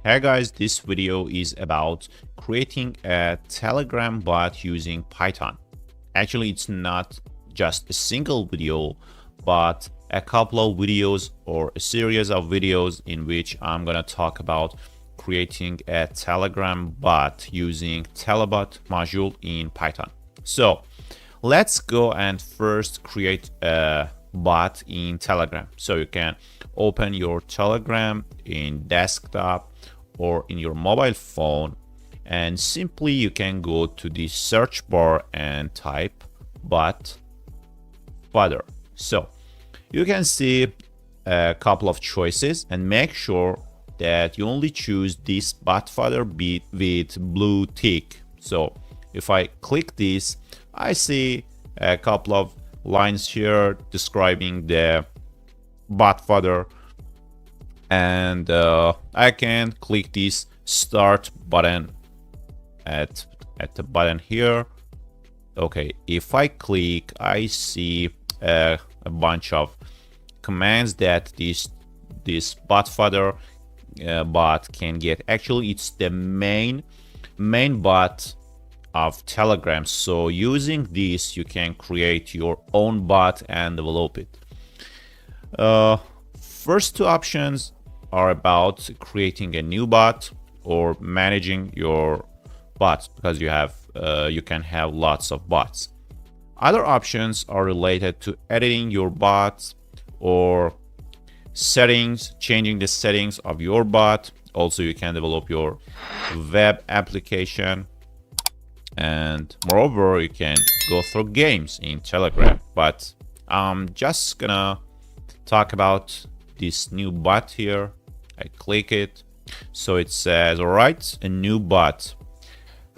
Hey guys, this video is about creating a Telegram bot using Python. Actually, it's not just a single video, but a couple of videos or a series of videos in which I'm gonna talk about creating a Telegram bot using TeleBot module in Python. So let's go and first create a bot in Telegram. So you can open your Telegram in desktop or in your mobile phone, and simply you can go to the search bar and type BotFather. So you can see a couple of choices, and make sure that you only choose this BotFather bit with blue tick. So if I click this, I see a couple of lines here describing the BotFather, and I can click this start button at the button here. Okay, if I click, I see a bunch of commands that this BotFather bot can get. Actually, it's the main bot of Telegram. So using this, you can create your own bot and develop it. First two options are about creating a new bot or managing your bots, because you can have lots of bots. Other options are related to editing your bots or changing the settings of your bot. Also, you can develop your web application, and moreover, you can go through games in Telegram. But I'm just gonna talk about this new bot here. I click it, so it says, all right, a new bot.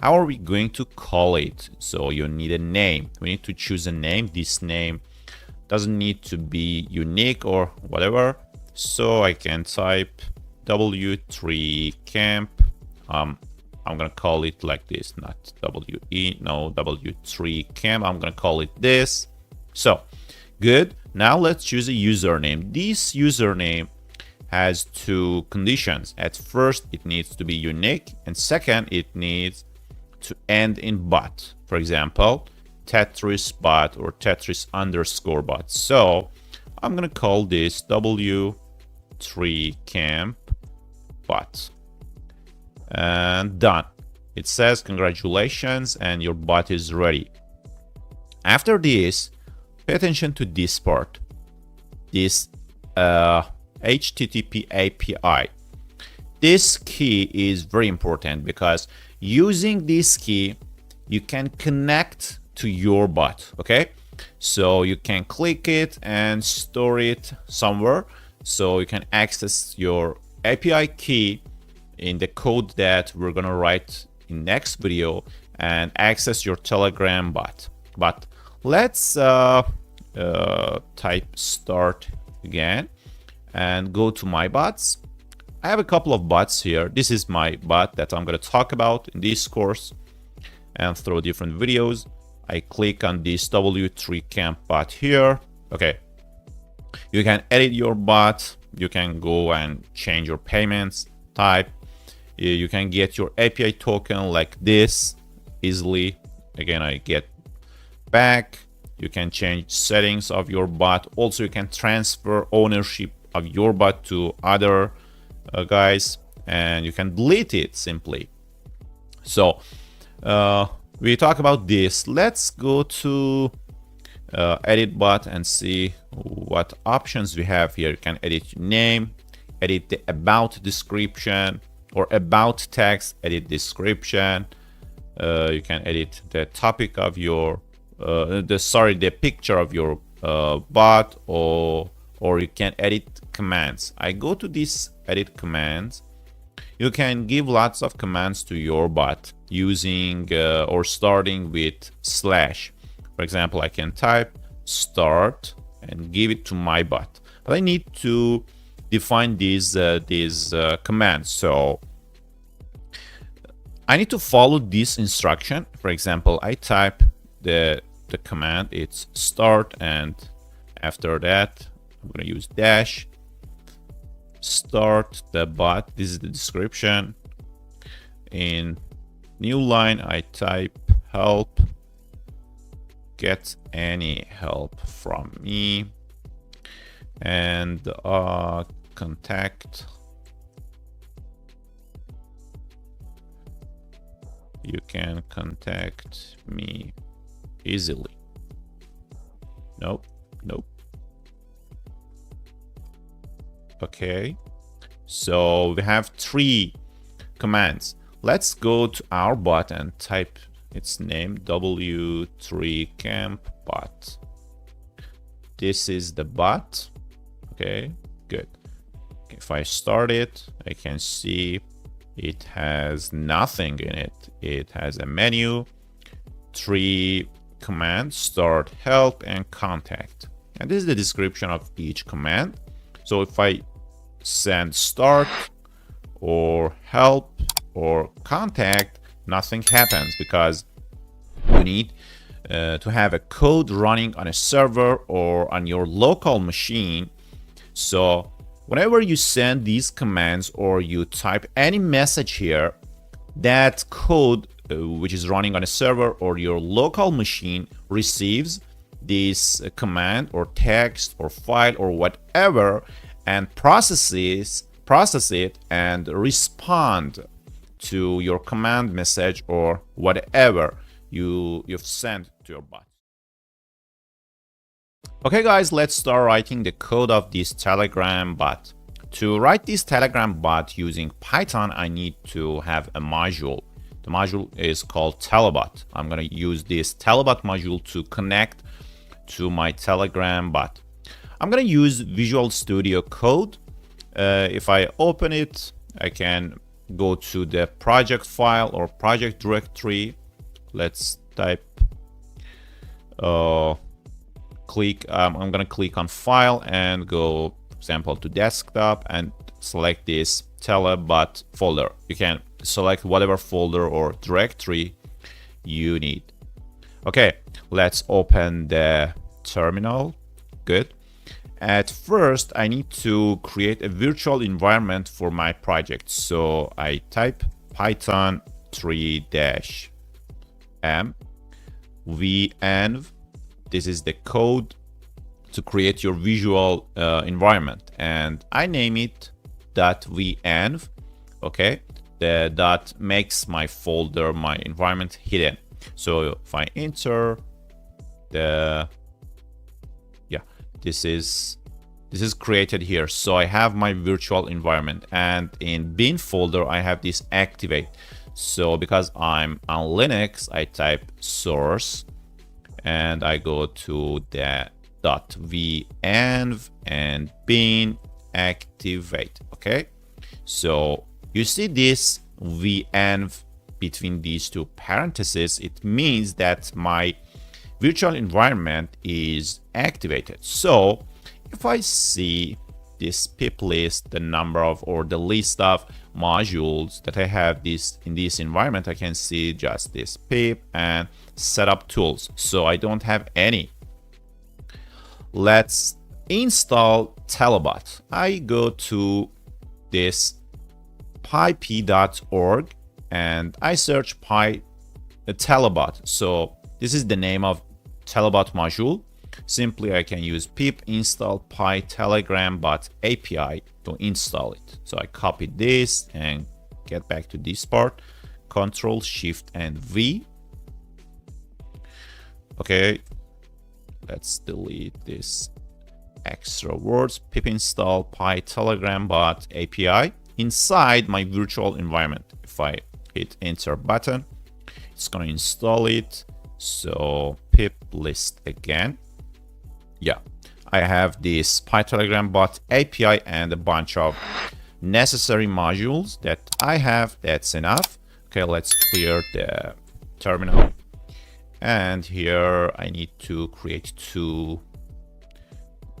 How are we going to call it? So you need a name. We need to choose a name. This name doesn't need to be unique or whatever. So I can type W3 camp. I'm gonna call it like this, not W3 camp. I'm gonna call it this. So good. Now let's choose a username. This username has two conditions. At first, it needs to be unique, and second, it needs to end in bot. For example, Tetris bot or Tetris underscore bot. So I'm gonna call this W3 camp bot, and done. It says congratulations, and your bot is ready. After this, pay attention to this part, this HTTP API. This key is very important, because using this key, you can connect to your bot. Okay, so you can click it and store it somewhere, so you can access your API key in the code that we're gonna write in next video and access your Telegram bot. But let's type start again and go to my bots. I have a couple of bots here. This is my bot that I'm going to talk about in this course and through different videos. I click on this W3 camp bot here. Okay, you can edit your bot. You can go and change your payments type. You can get your API token like this easily. Again, I get back. You can change settings of your bot. Also, you can transfer ownership of your bot to other guys, and you can delete it simply. So we talk about this. Let's go to edit bot and see what options we have here. You can edit your name, edit the about description or about text, edit description. You can edit the topic of your the picture of your bot, or you can edit commands. I go to this edit commands. You can give lots of commands to your bot using or starting with slash. For example, I can type start and give it to my bot, but I need to define these commands. So I need to follow this instruction. For example, I type the command, it's start, and after that I'm going to use dash, start the bot. This is the description. In new line, I type help, get any help from me, and contact. You can contact me easily. Nope. Okay, so we have 3 commands. Let's go to our bot and type its name, W3 camp bot. This is the bot. Okay, good. If I start it, I can see it has nothing in it. It has a menu, 3 commands, start, help, and contact. And this is the description of each command. So if I send start or help or contact, nothing happens because you need to have a code running on a server or on your local machine. So whenever you send these commands or you type any message here, that code which is running on a server or your local machine receives this command or text or file or whatever and process it and respond to your command message or whatever you've sent to your bot. Okay guys, let's start writing the code of this Telegram bot. To write this Telegram bot using Python, I need to have a module. The module is called TeleBot. I'm going to use this TeleBot module to connect to my Telegram bot. I'm going to use Visual Studio Code. If I open it, I can go to the project file or project directory. Let's type, I'm going to click on file and go, for example, to desktop and select this TeleBot folder. You can select whatever folder or directory you need. Okay, let's open the terminal. Good. At first, I need to create a virtual environment for my project. So I type Python 3-m venv. This is the code to create your visual environment, and I name it .venv. Okay, the dot makes my folder, my environment hidden. So if I enter the this is created here. So I have my virtual environment, and in bin folder I have this activate. So because I'm on Linux, I type source and I go to the .venv and bin activate. Okay, so you see this venv between these 2 parentheses. It means that my virtual environment is activated. So if I see this pip list, the number of or the list of modules that I have in this environment, I can see just this pip and setup tools. So I don't have any. Let's install TeleBot. I go to this pyp.org and I search TeleBot. So this is the name of TeleBot module. Simply I can use pip install PyTelegramBot API to install it. So I copy this and get back to this part. Control Shift and V. Okay, let's delete this extra words. Pip install PyTelegramBot API inside my virtual environment. If I hit enter button, it's going to install it. So pip list again. Yeah, I have this PyTelegramBot API and a bunch of necessary modules that I have. That's enough. Okay, let's clear the terminal. And here I need to create 2,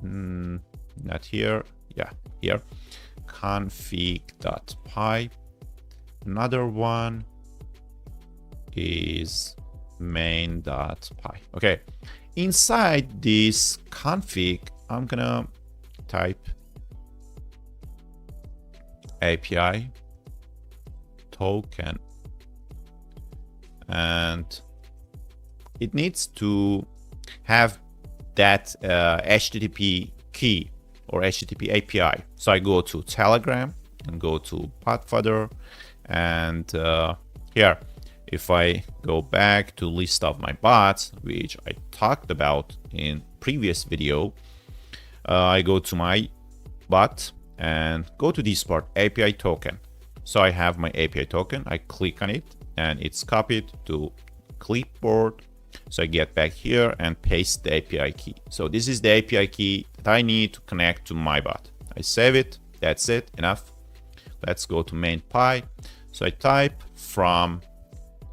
not here, yeah, here, config.py. Another one is main.py. Okay, inside this config, I'm gonna type API token, and it needs to have that HTTP key or HTTP API. So I go to Telegram and go to BotFather, and here, if I go back to list of my bots, which I talked about in previous video, I go to my bot and go to this part, API token. So I have my API token, I click on it and it's copied to clipboard. So I get back here and paste the API key. So this is the API key that I need to connect to my bot. I save it, that's it, enough. Let's go to main py. So I type from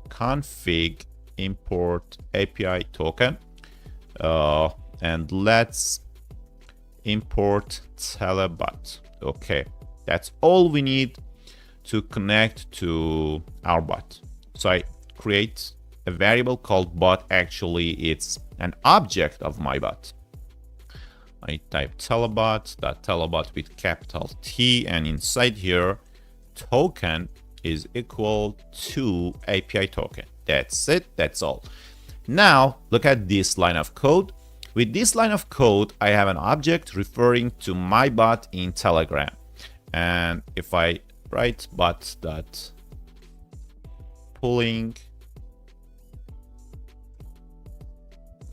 config import API token, and let's import TeleBot. Okay, that's all we need to connect to our bot. So I create a variable called bot. Actually, it's an object of my bot. I type TeleBot with capital T, and inside here, token is equal to API token. That's it, that's all. Now, look at this line of code. With this line of code, I have an object referring to my bot in Telegram. And if I write bot.pulling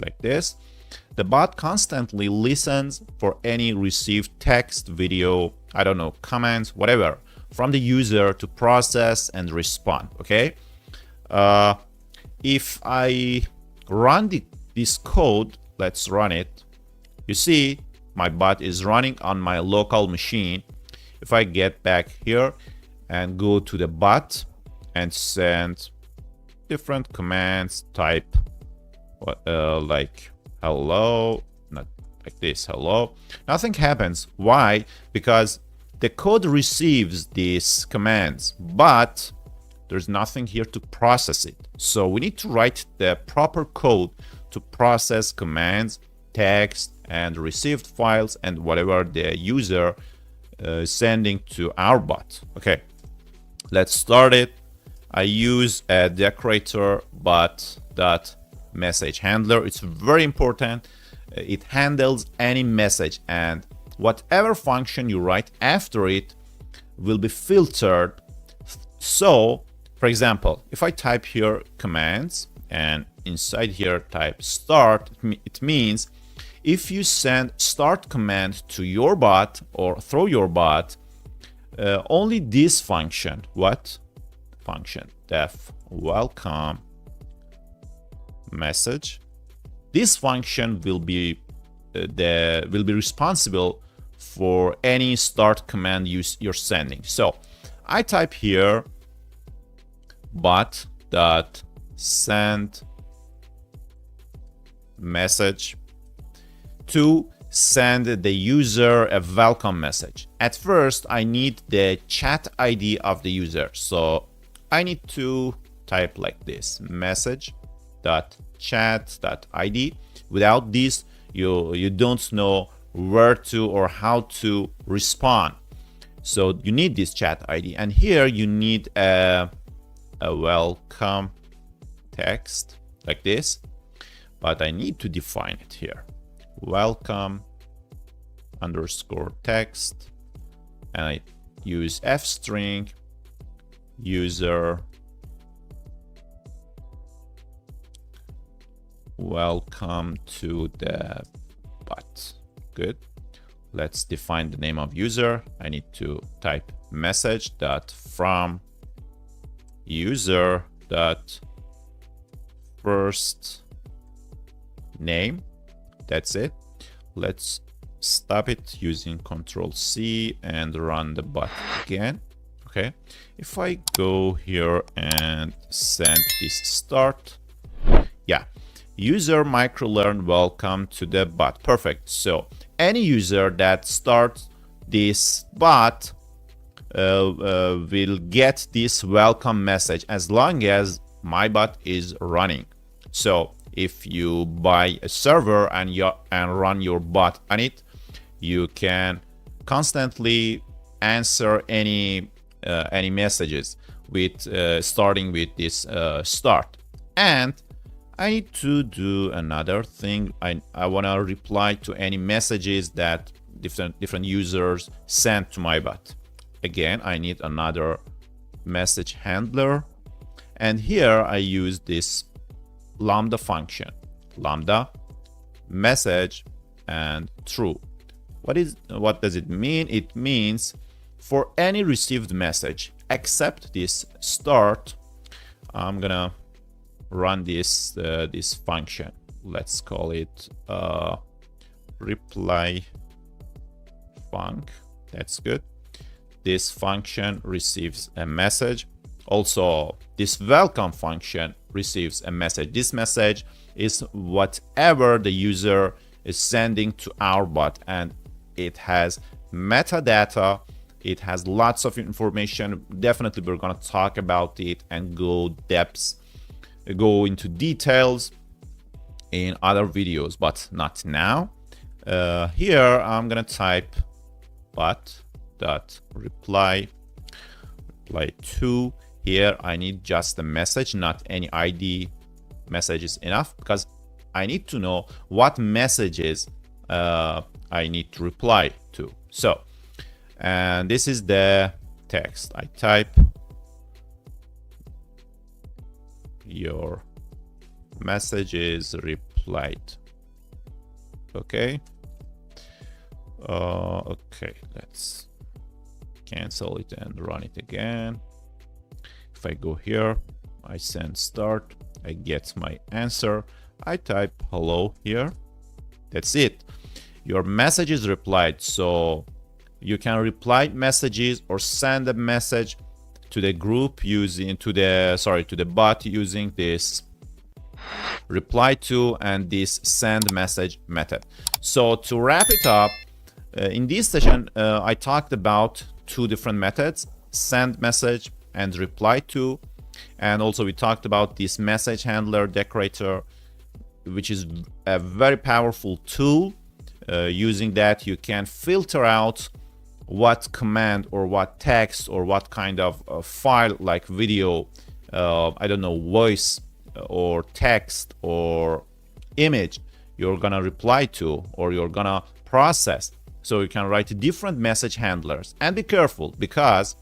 like this, the bot constantly listens for any received text, video, I don't know, comments, whatever, from the user to process and respond. Okay. If I run this code, let's run it. You see, my bot is running on my local machine. If I get back here and go to the bot and send different commands, type like hello, not like this, hello, nothing happens. Why? Because the code receives these commands, but there's nothing here to process it. So we need to write the proper code to process commands, text, and received files, and whatever the user is sending to our bot. Okay, let's start it. I use a decorator bot.message handler. It's very important. It handles any message, and whatever function you write after it will be filtered. So, for example, if I type here commands and inside here type start, it means if you send start command to your bot or through your bot, only this function, what function, def welcome message, this function will be responsible for any start command you're sending. So I type here bot.send message to send the user a welcome message. At first, I need the chat ID of the user. So I need to type like this, message.chat.id. Without this, you don't know where to or how to respond. So you need this chat ID. And here you need a welcome text like this, but I need to define it here. Welcome underscore text, and I use f string user welcome to the bot. Good. Let's define the name of user. I need to type message dot from user dot first name. That's it. Let's stop it using Control-C and run the bot again. Okay. If I go here and send this start, yeah, user MicroLearn welcome to the bot. Perfect. So any user that starts this bot will get this welcome message as long as my bot is running. So if you buy a server and run your bot on it, you can constantly answer any messages with starting with this start. And I need to do another thing. I want to reply to any messages that different users send to my bot. Again, I need another message handler, and here I use this lambda function, lambda message and true. What does it mean? It means for any received message except this start, I'm gonna run this function. Let's call it reply func. That's good. This function receives a message. Also, this welcome function receives a message. This message is whatever the user is sending to our bot, and it has metadata. It has lots of information. Definitely, we're gonna talk about it and go into details in other videos, but not now. Here, I'm gonna type bot.reply to. Here I need just a message, not any ID. Message is enough because I need to know what messages I need to reply to. So, and this is the text. I type your message is replied. Okay. Okay, let's cancel it and run it again. If I go here, I send start, I get my answer, I type hello here. That's it. Your message is replied. So you can reply messages or send a message to the group using to the bot using this reply to and this send message method. So to wrap it up, in this session, I talked about two different methods, send message and reply to. And also we talked about this message handler decorator, which is a very powerful tool. Using that, you can filter out what command or what text or what kind of file like video, I don't know, voice or text or image you're gonna reply to or you're gonna process. So you can write different message handlers, and be careful because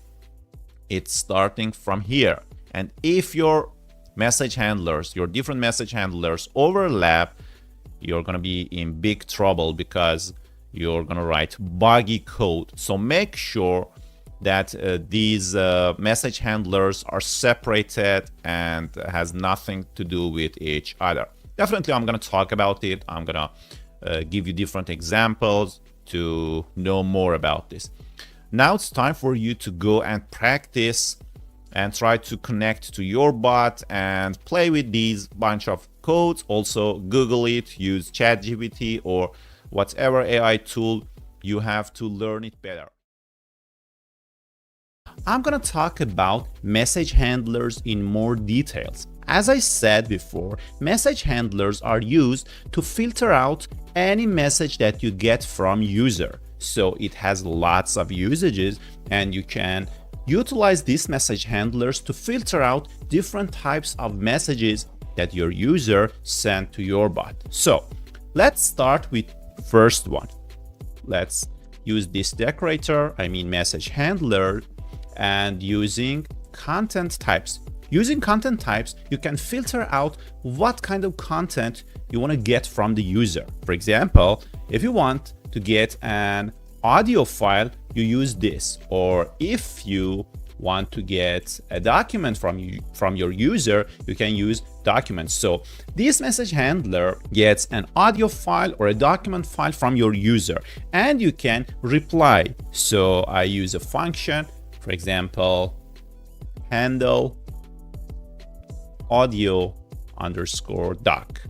it's starting from here. And if your message handlers, your different message handlers overlap, you're gonna be in big trouble because you're gonna write buggy code. So make sure that these message handlers are separated and has nothing to do with each other. Definitely, I'm gonna talk about it. I'm gonna give you different examples to know more about this. Now it's time for you to go and practice and try to connect to your bot and play with these bunch of codes. Also Google it, use ChatGPT or whatever AI tool you have to learn it better. I'm gonna talk about message handlers in more details. As I said before, message handlers are used to filter out any message that you get from user. So it has lots of usages, and you can utilize these message handlers to filter out different types of messages that your user sent to your bot. So let's start with first one. Let's use this decorator, message handler, and using content types. Using content types, you can filter out what kind of content you want to get from the user. For example, if you want to get an audio file, you use this. Or if you want to get a document from your user, you can use documents. So this message handler gets an audio file or a document file from your user, and you can reply. So I use a function, for example, handle audio underscore doc,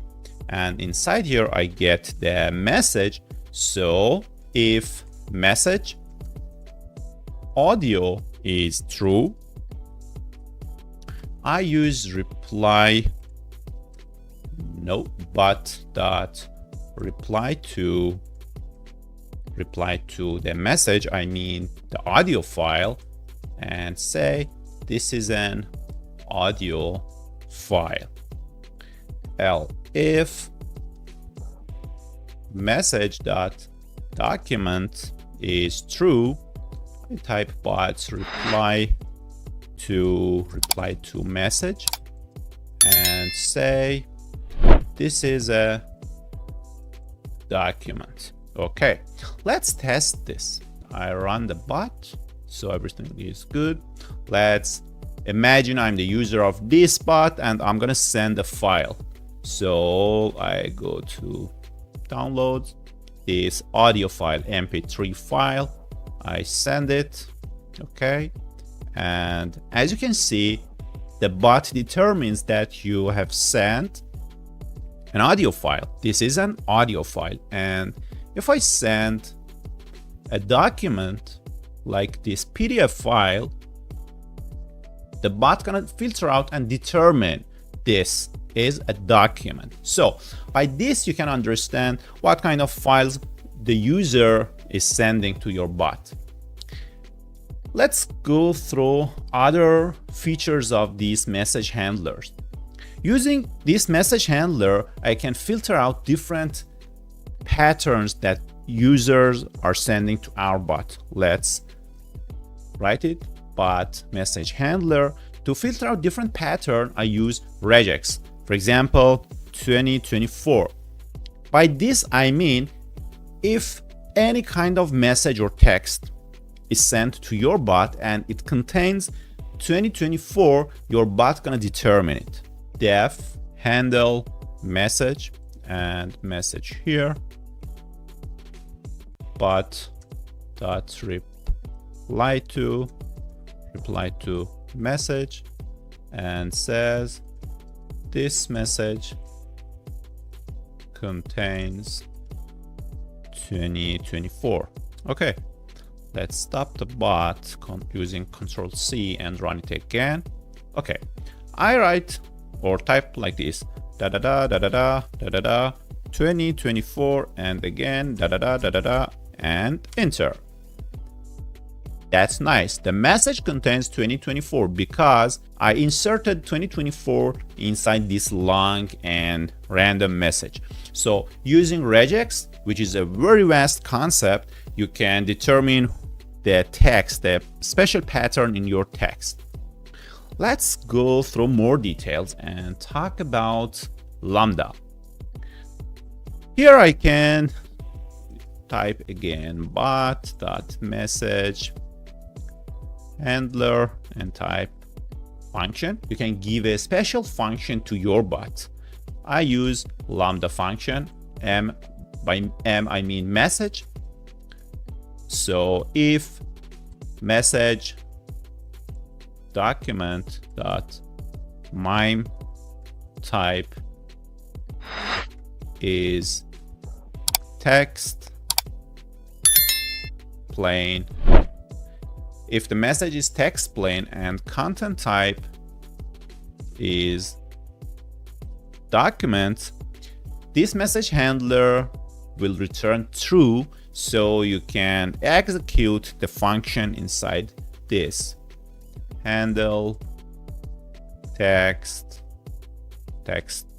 and inside here I get the message. So if message audio is true, I use reply but dot reply to reply to the message, I mean the audio file, and say this is an audio file. If message.document is true, I type bots reply to message and say this is a document. Okay, let's test this. I run the bot, so everything is good. Let's imagine I'm the user of this bot and I'm gonna send a file. So I go to downloads, this audio file, mp3 file, I send it. Okay, and as you can see, the bot determines that you have sent an audio file. This is an audio file, and if I send a document like this PDF file, the bot gonna filter out and determine this is a document. So by this you can understand what kind of files the user is sending to your bot. Let's go through other features of these message handlers. Using this message handler, I can filter out different patterns that users are sending to our bot. Let's write it, bot message handler. To filter out different pattern, I use Regex. For example, 2024. By this, I mean if any kind of message or text is sent to your bot and it contains 2024, your bot gonna determine it. Def handle message and message here. Bot dot reply to message and says this message contains 2024. Okay, let's stop the bot using Control-C and run it again. Okay, I write or type like this, da da da da da da da da da 2024, and again da da da da da da, and enter. That's nice. The message contains 2024 because I inserted 2024 inside this long and random message. So using Regex, which is a very vast concept, you can determine the text, the special pattern in your text. Let's go through more details and talk about Lambda. Here I can type again bot.message handler and type function. You can give a special function to your bot. I use Lambda function. M by M I mean message. So if message document dot mime type is text plain. If the message is text plain and content type is document, this message handler will return true, so you can execute the function inside this handle text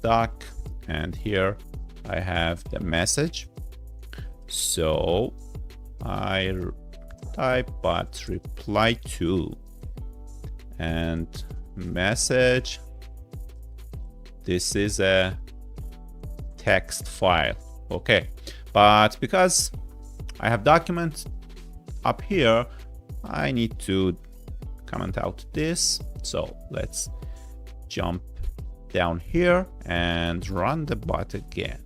doc, and here I have the message. So I type bot reply to and message. This is a text file. Okay, but because I have document up here, I need to comment out this. So let's jump down here and run the bot again.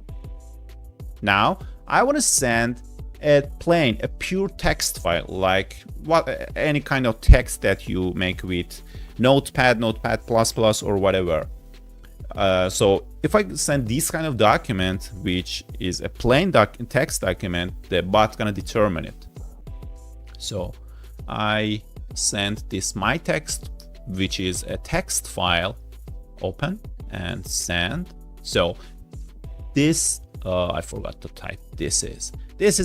Now I want to send a pure text file, like any kind of text that you make with Notepad, Notepad++, or whatever. So if I send this kind of document, which is a plain text document, the bot's gonna determine it. So I send this my text, which is a text file, open and send. So this I forgot to type. This is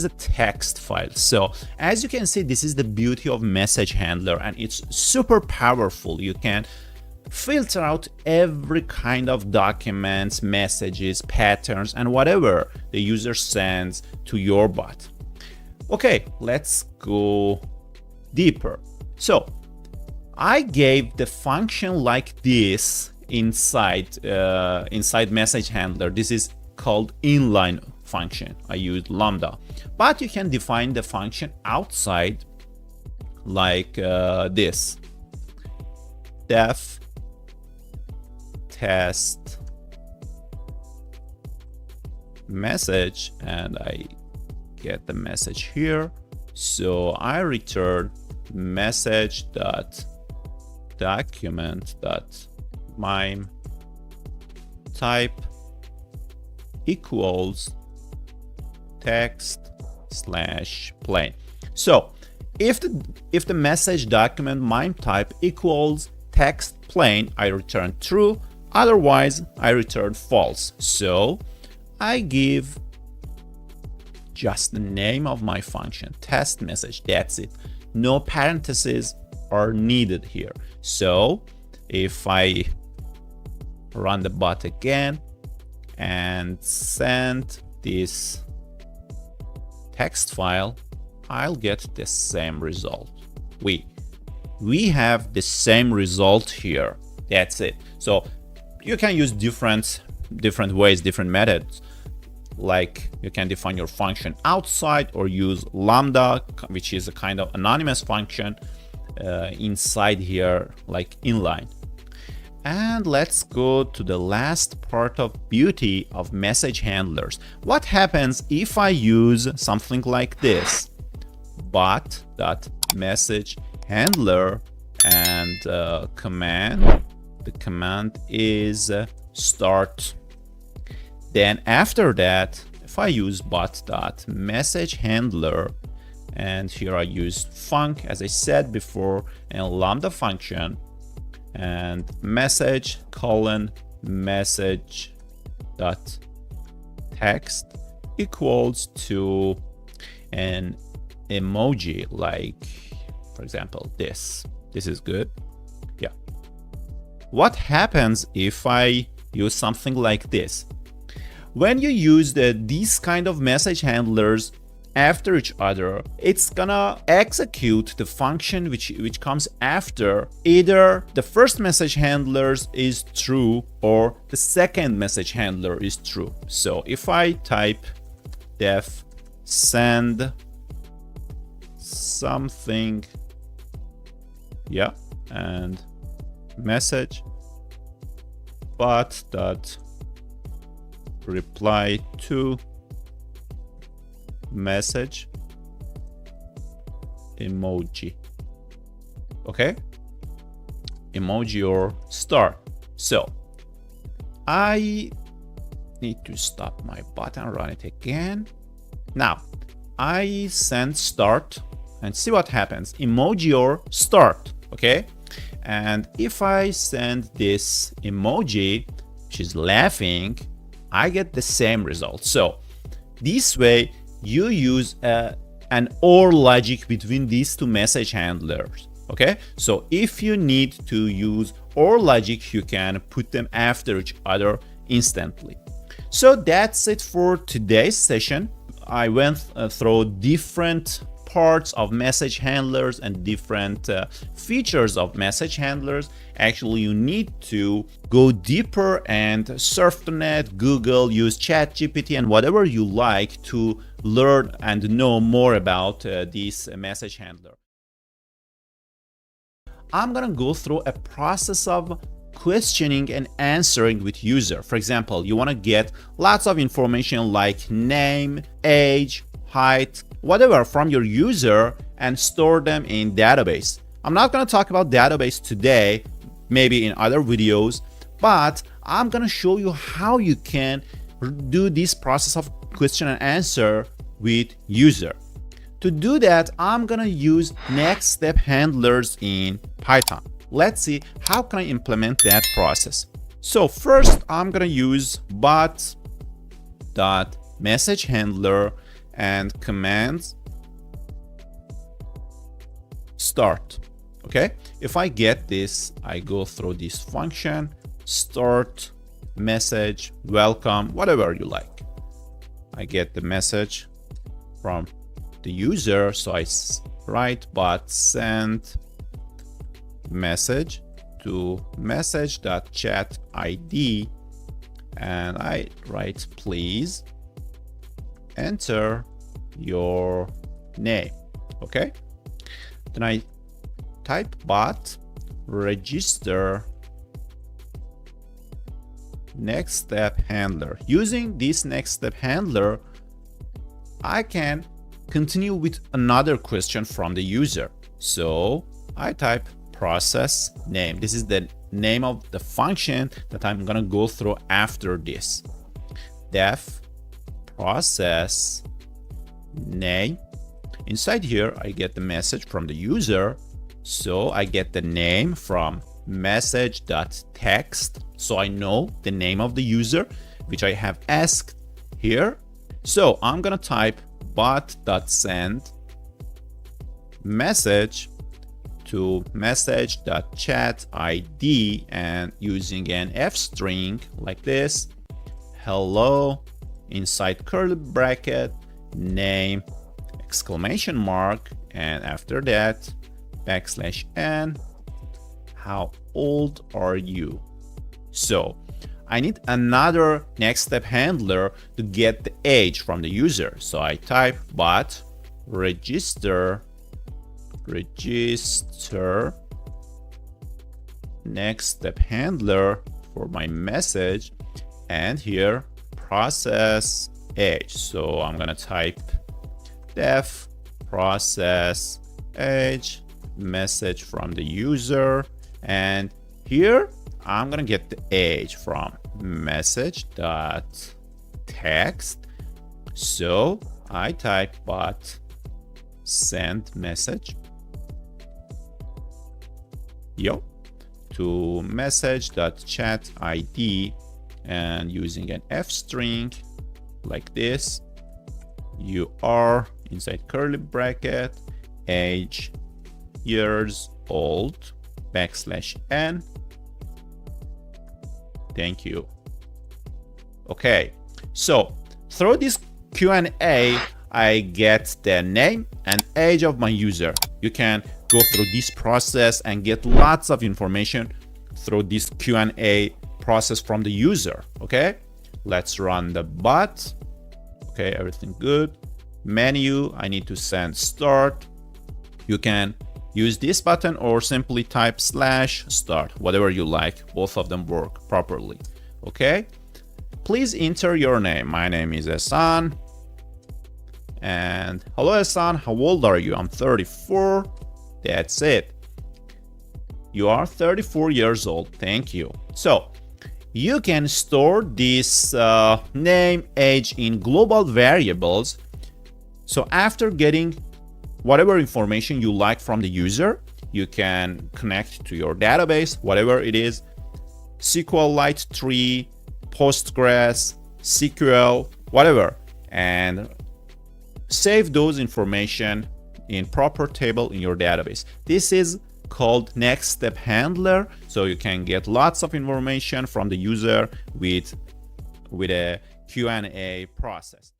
a text file. So as you can see, this is the beauty of message handler, and it's super powerful. You can filter out every kind of documents, messages, patterns, and whatever the user sends to your bot. Okay, let's go deeper. So I gave the function like this inside message handler. This is called inline function. I used lambda, but you can define the function outside like this: def test message, and I get the message here. So I return message dot document dot mime type equals text slash plain. So if the message document mime type equals text plain, I return true. Otherwise, I return false. So I give just the name of my function, test message. That's it. No parentheses are needed here. So if I run the bot again and send this text file, I'll get the same result. We have the same result here. That's it. So you can use different ways, different methods. Like you can define your function outside or use lambda, which is a kind of anonymous function inside here, like inline. And let's go to the last part of beauty of message handlers. What happens if I use something like this? bot.message handler and command. The command is start. Then after that, if I use bot.message handler, and here I use func, as I said before, and lambda function, and message message dot text equals to an emoji, like for example this is good. Yeah. What happens if I use something like this? When you use these kind of message handlers after each other, it's gonna execute the function which comes after either the first message handlers is true or the second message handler is true. So if I type def send something, yeah, and message bot dot reply to message emoji. Okay, emoji or star. So I need to stop my bot and run it again. Now I send start and see what happens. Emoji or start. Okay, and if I send this emoji, which is laughing, I get the same result. So this way you use an OR logic between these two message handlers. Okay, so if you need to use OR logic, you can put them after each other instantly. So that's it for today's session. I went through different parts of message handlers and different features of message handlers. Actually, you need to go deeper and surf the net, Google, use ChatGPT and whatever you like to learn and know more about this message handler. I'm gonna go through a process of questioning and answering with user. For example, you want to get lots of information like name, age, height, whatever from your user and store them in database. I'm not going to talk about database today, maybe in other videos, but I'm going to show you how you can do this process of question and answer with user. To do that, I'm going to use next step handlers in Python. Let's see how can I implement that process. So first, I'm going to use bot.message message handler and commands start. Okay, if I get this, I go through this function, start message, welcome, whatever you like. I get the message from the user, so I write bot send message to message.chat ID, and I write please enter your name. Okay, then I type bot register next step handler. Using this next step handler, I can continue with another question from the user. So I type process name. This is the name of the function that I'm gonna go through after this. Def process name. Inside here, I get the message from the user. So I get the name from message.text. So I know the name of the user, which I have asked here. So I'm gonna type bot.send message to message.chat ID, and using an F string like this, hello, inside curly bracket, name, exclamation mark, and after that, \n, how old are you? So I need another next step handler to get the age from the user. So I type bot register next step handler for my message, and here process age. So I'm gonna type def process age message from the user, and here I'm gonna get the age from message.text. So I type bot send message to message.chat ID, and using an F string like this, you are inside curly bracket, age years old, \n. Thank you. Okay, so through this Q&A, I get the name and age of my user. You can go through this process and get lots of information through this Q&A process from the user. Okay, let's run the bot. Okay, everything good. Menu, I need to send start. You can use this button or simply type /start, whatever you like. Both of them work properly. Okay, please enter your name. My name is Ehsan. And hello Ehsan, how old are you? I'm 34. That's it. You are 34 years old. Thank you. So you can store this name, age in global variables. So after getting whatever information you like from the user, you can connect to your database, whatever it is, SQLite tree, Postgres, SQL, whatever, and save those information in proper table in your database. This is called next step handler, so you can get lots of information from the user with a Q&A process.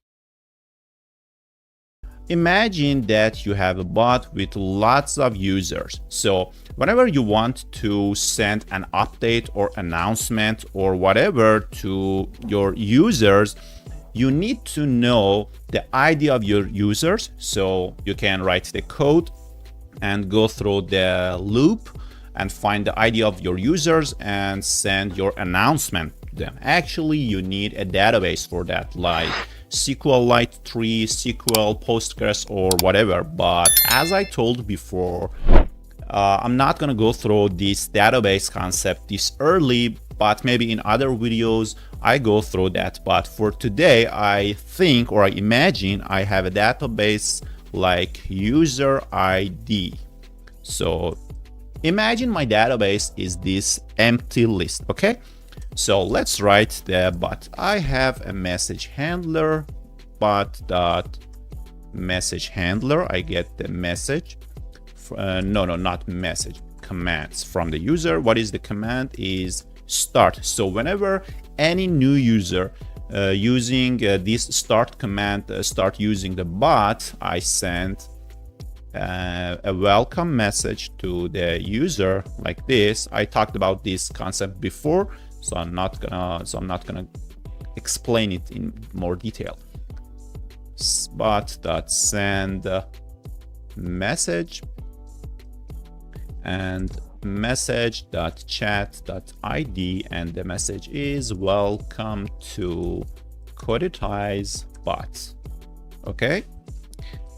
Imagine that you have a bot with lots of users. So whenever you want to send an update or announcement or whatever to your users, you need to know the ID of your users. So you can write the code and go through the loop and find the ID of your users and send your announcement to them. Actually, you need a database for that, like SQLite tree, SQL, Postgres, or whatever. But as I told before, I'm not gonna go through this database concept this early, but maybe in other videos I go through that. But for today, I think, or I imagine, I have a database like user ID. So imagine my database is this empty list. Okay, so let's write the bot. I have a message handler bot dot message handler. I get the message. No, not message, commands from the user. What is the command? Is start. So whenever any new user using this start command start using the bot, I send a welcome message to the user like this. I talked about this concept before, so I'm not gonna explain it in more detail. Bot.send message and message.chat.id, and the message is welcome to Coditize bot. Okay,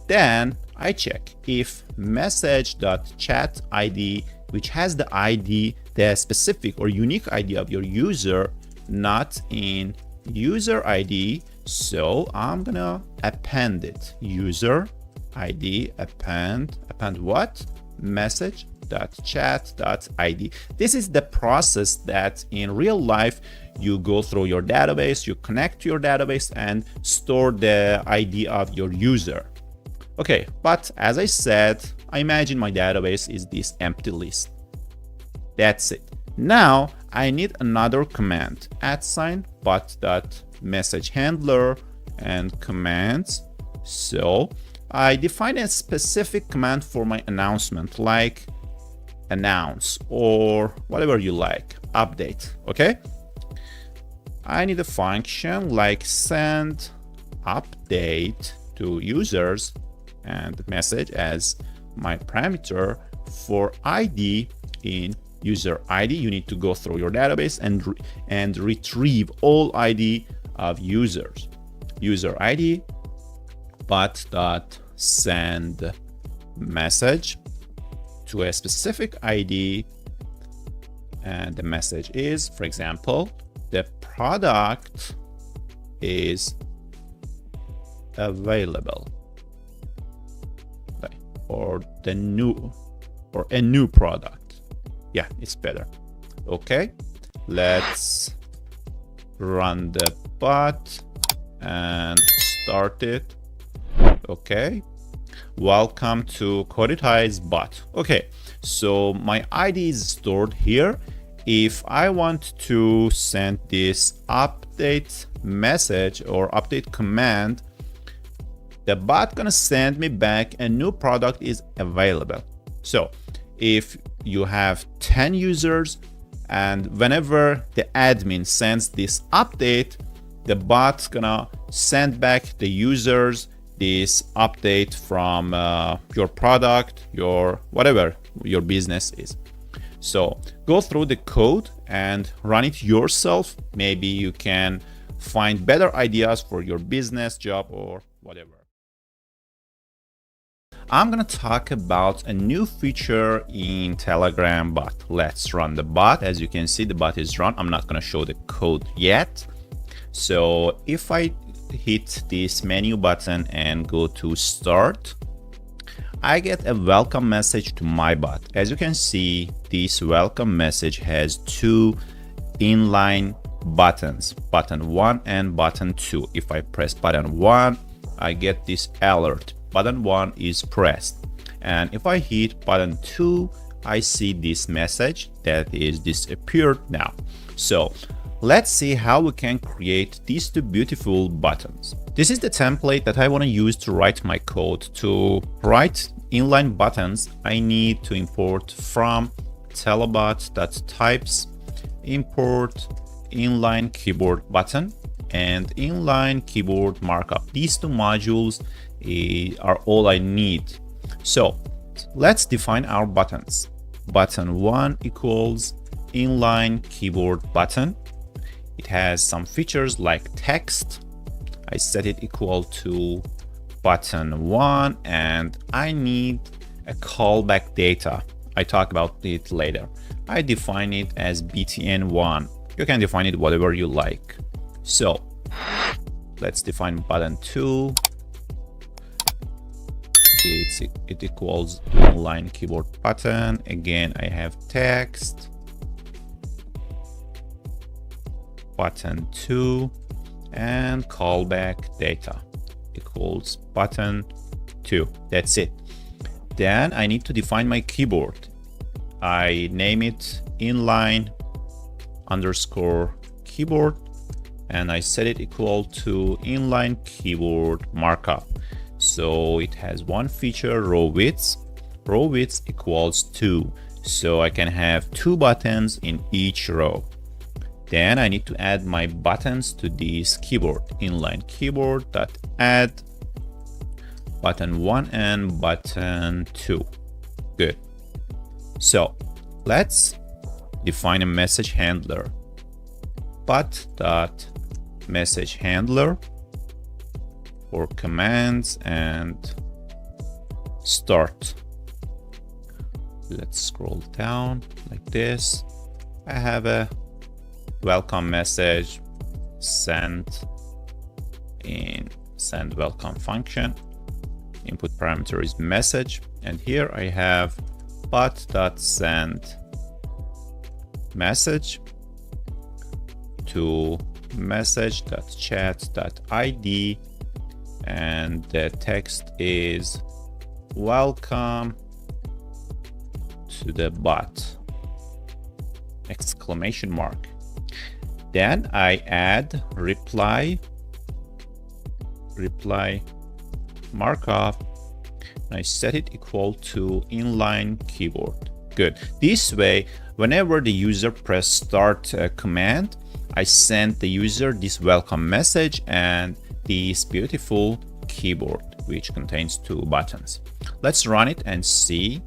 then I check if message.chat.id, which has the ID, the specific or unique ID of your user, not in user ID, so I'm gonna append it. User ID append what? Message.chat.id. This is the process that in real life you go through your database, you connect to your database and store the ID of your user. Okay, but as I said, I imagine my database is this empty list. That's it. Now I need another command, @bot.messagehandler and commands. So I define a specific command for my announcement, like announce or whatever you like, update. Okay, I need a function like send update to users and message as my parameter. For ID, in user ID, you need to go through your database and retrieve all ID of users. User ID bot.send message to a specific ID, and the message is, for example, the product is available, or a new product. Yeah, it's better. Okay, let's run the bot and start it. Okay, welcome to Coditize bot. Okay, so my ID is stored here. If I want to send this update message or update command, the bot gonna send me back a new product is available. So if you have 10 users and whenever the admin sends this update, the bot's gonna send back the users this update from your product, your whatever your business is. So go through the code and run it yourself. Maybe you can find better ideas for your business, job, or whatever. I'm gonna talk about a new feature in Telegram bot. Let's run the bot. As you can see, the bot is run. I'm not gonna show the code yet. So if I hit this menu button and go to start, I get a welcome message to my bot. As you can see, this welcome message has two inline buttons, button 1 and button 2. If I press button 1, I get this alert. Button 1 is pressed. And if I hit button 2, I see this message that is disappeared now. So let's see how we can create these two beautiful buttons. This is the template that I want to use to write my code. To write inline buttons, I need to import from TeleBot.types, import inline keyboard button and inline keyboard markup. These two modules are all I need. So let's define our buttons. Button 1 equals inline keyboard button. It has some features like text. I set it equal to button 1 and I need a callback data. I talk about it later. I define it as btn1. You can define it whatever you like. So let's define button 2. It equals inline keyboard button. Again, I have text. Button 2 and callback data. equals button 2. That's it. Then I need to define my keyboard. I name it inline underscore keyboard, and I set it equal to inline keyboard markup. So it has one feature, row width. Row width equals 2. So I can have 2 buttons in each row. Then I need to add my buttons to this keyboard. Inline keyboard dot add button 1 and button 2. Good. So let's define a message handler. But dot message handler for commands and start. Let's scroll down like this. I have a welcome message sent in send welcome function. Input parameter is message, and here I have bot.send message to message.chat.id, and the text is welcome to the bot exclamation mark. Then I add reply markup, and I set it equal to inline keyboard. Good. This way, whenever the user press start command, I send the user this welcome message and this beautiful keyboard, which contains 2 buttons. Let's run it and see.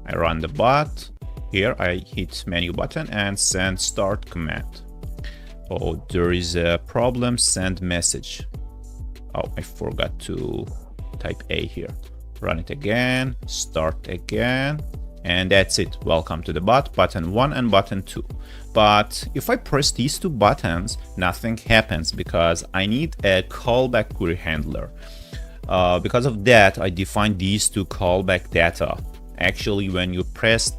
I run the bot. Here I hit menu button and send start command. Oh, there is a problem, send message. Oh, I forgot to type A here. Run it again, start again, and that's it. Welcome to the bot, button 1 and button 2. But if I press these 2 buttons, nothing happens because I need a callback query handler. Because of that, I defined these 2 callback data. Actually, when you press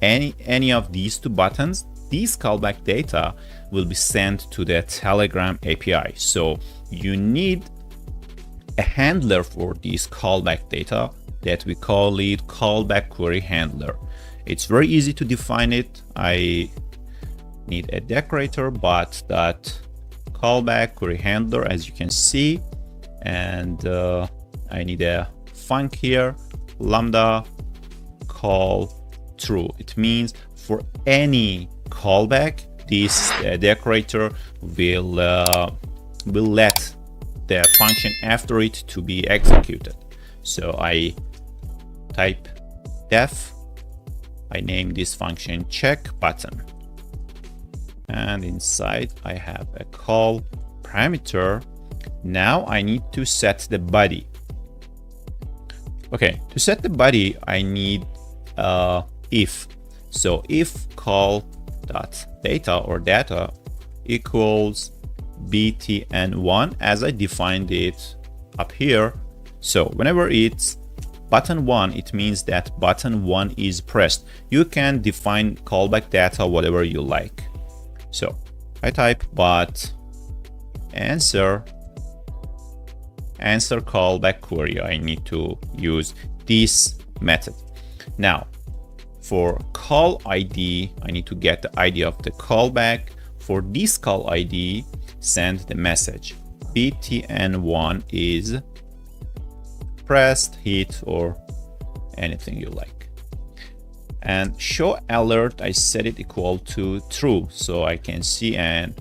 any of these 2 buttons, these callback data will be sent to the Telegram API. So you need a handler for this callback data that we call it callback query handler. It's very easy to define it. I need a decorator bot.callback query handler, as you can see, and I need a func here, lambda call true. It means for any callback, this decorator will let the function after it to be executed. So I type def, I name this function check button, and inside I have a call parameter. Now I need to set the body. Okay, to set the body I need if. So if call dot data or data equals btn1 as I defined it up here. So whenever it's button 1, it means that button 1 is pressed. You can define callback data whatever you like. So I type bot answer callback query. I need to use this method. Now for call ID, I need to get the ID of the callback. For this call ID, send the message btn1 is pressed, hit, or anything you like. And show alert, I set it equal to true, so I can see an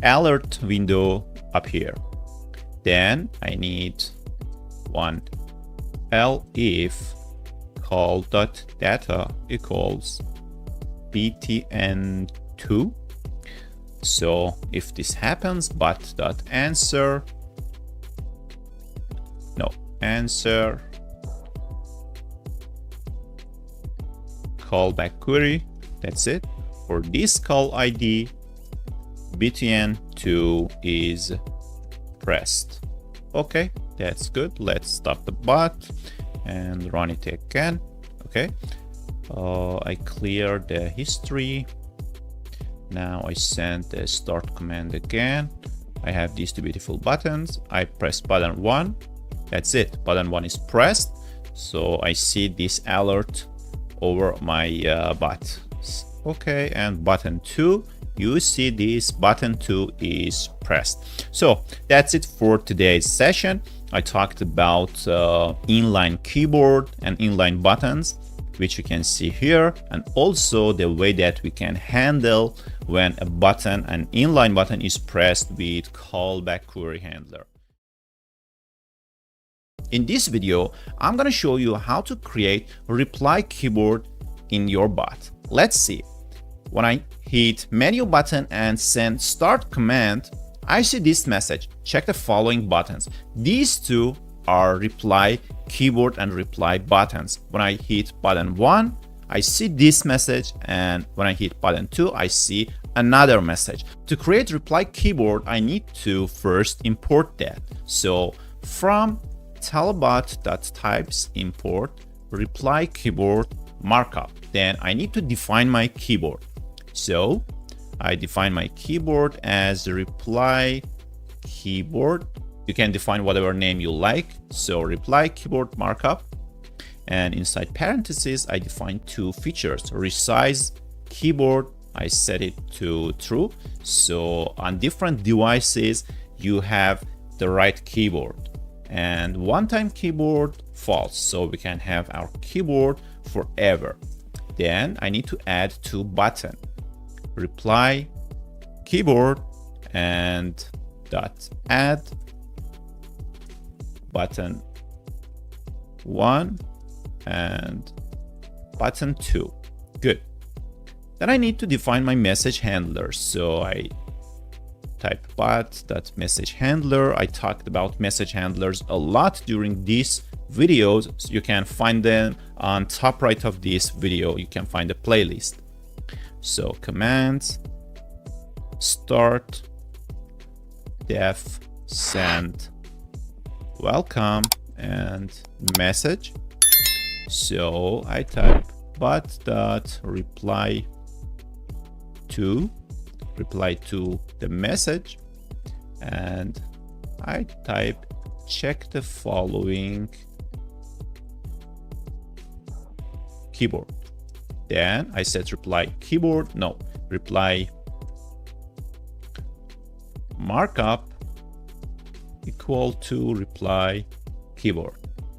alert window up here. Then I need one if call.data equals btn2. So if this happens, bot.answer callback query, that's it. For this call ID, btn2 is pressed. Okay, that's good. Let's stop the bot and run it again. Okay, I clear the history. Now I send the start command again. I have these 2 beautiful buttons. I press button 1 That's it. Button 1 is pressed. So I see this alert over my bot. Okay, and button 2, you see this button 2 is pressed. So that's it for today's session. I talked about inline keyboard and inline buttons, which you can see here, and also the way that we can handle when a button, an inline button, is pressed with callback query handler. In this video, I'm going to show you how to create a reply keyboard in your bot. Let's see. When I hit menu button and send start command, I see this message. Check the following buttons. These two are reply keyboard and reply buttons. When I hit button 1, I see this message, and when I hit button 2, I see another message. To create reply keyboard, I need to first import that. So from TeleBot.types import reply keyboard markup. Then I need to define my keyboard. So I define my keyboard as reply keyboard. You can define whatever name you like. So reply keyboard markup. And inside parentheses, I define two features. Resize keyboard, I set it to true. So on different devices, you have the right keyboard. And one-time keyboard false. So we can have our keyboard forever. Then I need to add two button. Reply keyboard and dot add button 1 and button 2. Good. Then I need to define my message handler. So I type bot.message handler. I talked about message handlers a lot during these videos. So you can find them on top right of this video. You can find a playlist. So commands start def send welcome and message. So I type bot.reply to the message, and I type check the following keyboard. Then I set reply markup equal to reply keyboard.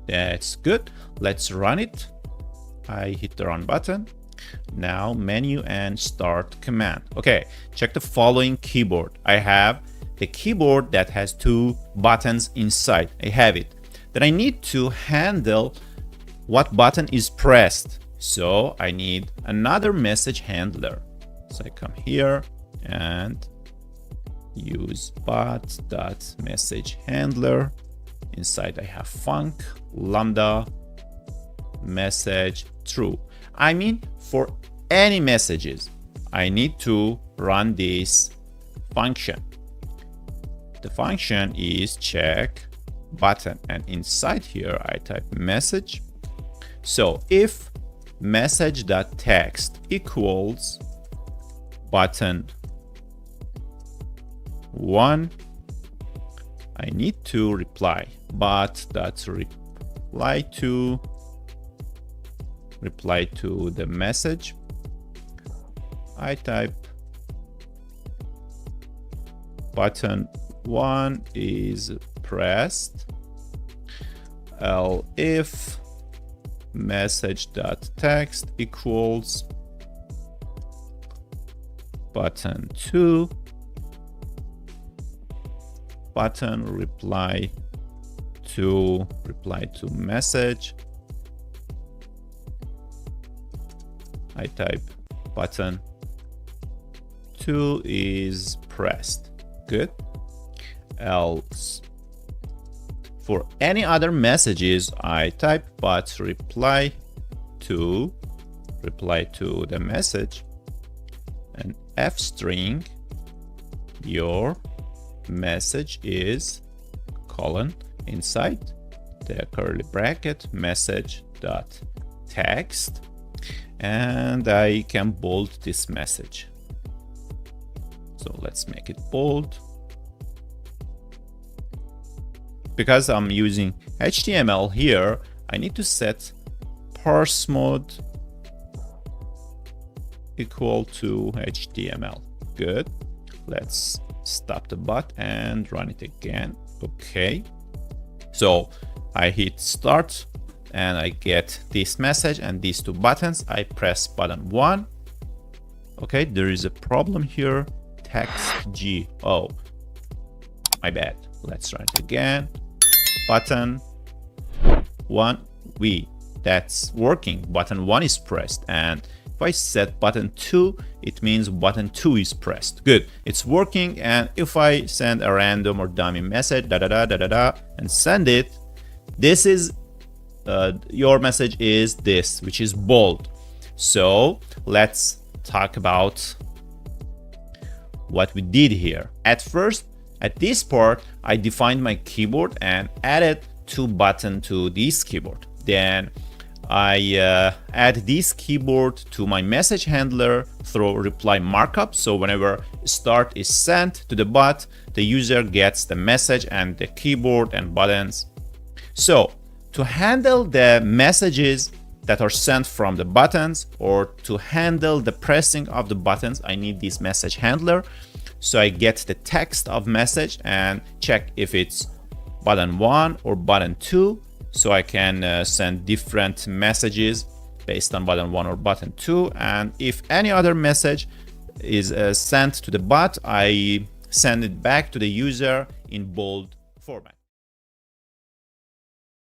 That's good. Let's run it. I hit the run button. Now menu and start command. Okay, check the following keyboard. I have the keyboard that has two buttons inside. I have it. Then I need to handle what button is pressed. So I need another message handler. So I come here and use bot.message handler. Inside I have func lambda message true. I mean, for any messages, I need to run this function. The function is check button, and inside here I type message. So if message.text equals button 1, I need to reply reply to the message. I type button 1 is pressed, if message.text equals button 2 button reply to message. I type button 2 is pressed. Good. Else for any other messages, I type but reply to the message, and f string your message is colon inside the curly bracket message dot text, and I can bold this message. So let's make it bold. because I'm using HTML here, I need to set parse mode equal to HTML. Good. Let's stop the bot and run it again. Okay. So I hit start and I get this message and these two buttons. I press button 1. Okay, there is a problem here. Text G. Oh, my bad. Let's run it again. Button 1 V. That's working. Button 1 is pressed, and if I set button 2, it means button 2 is pressed. Good, it's working. And if I send a random or dummy message, and send it, this is your message is this, which is bold. So let's talk about what we did here. At first, at this part, I defined my keyboard and added 2 buttons to this keyboard. Then I add this keyboard to my message handler through reply markup. So whenever start is sent to the bot, the user gets the message and the keyboard and buttons. So to handle the messages that are sent from the buttons, or to handle the pressing of the buttons, I need this message handler. So I get the text of message and check if it's button 1 or button 2. So I can send different messages based on button 1 or button 2. And if any other message is sent to the bot, I send it back to the user in bold format.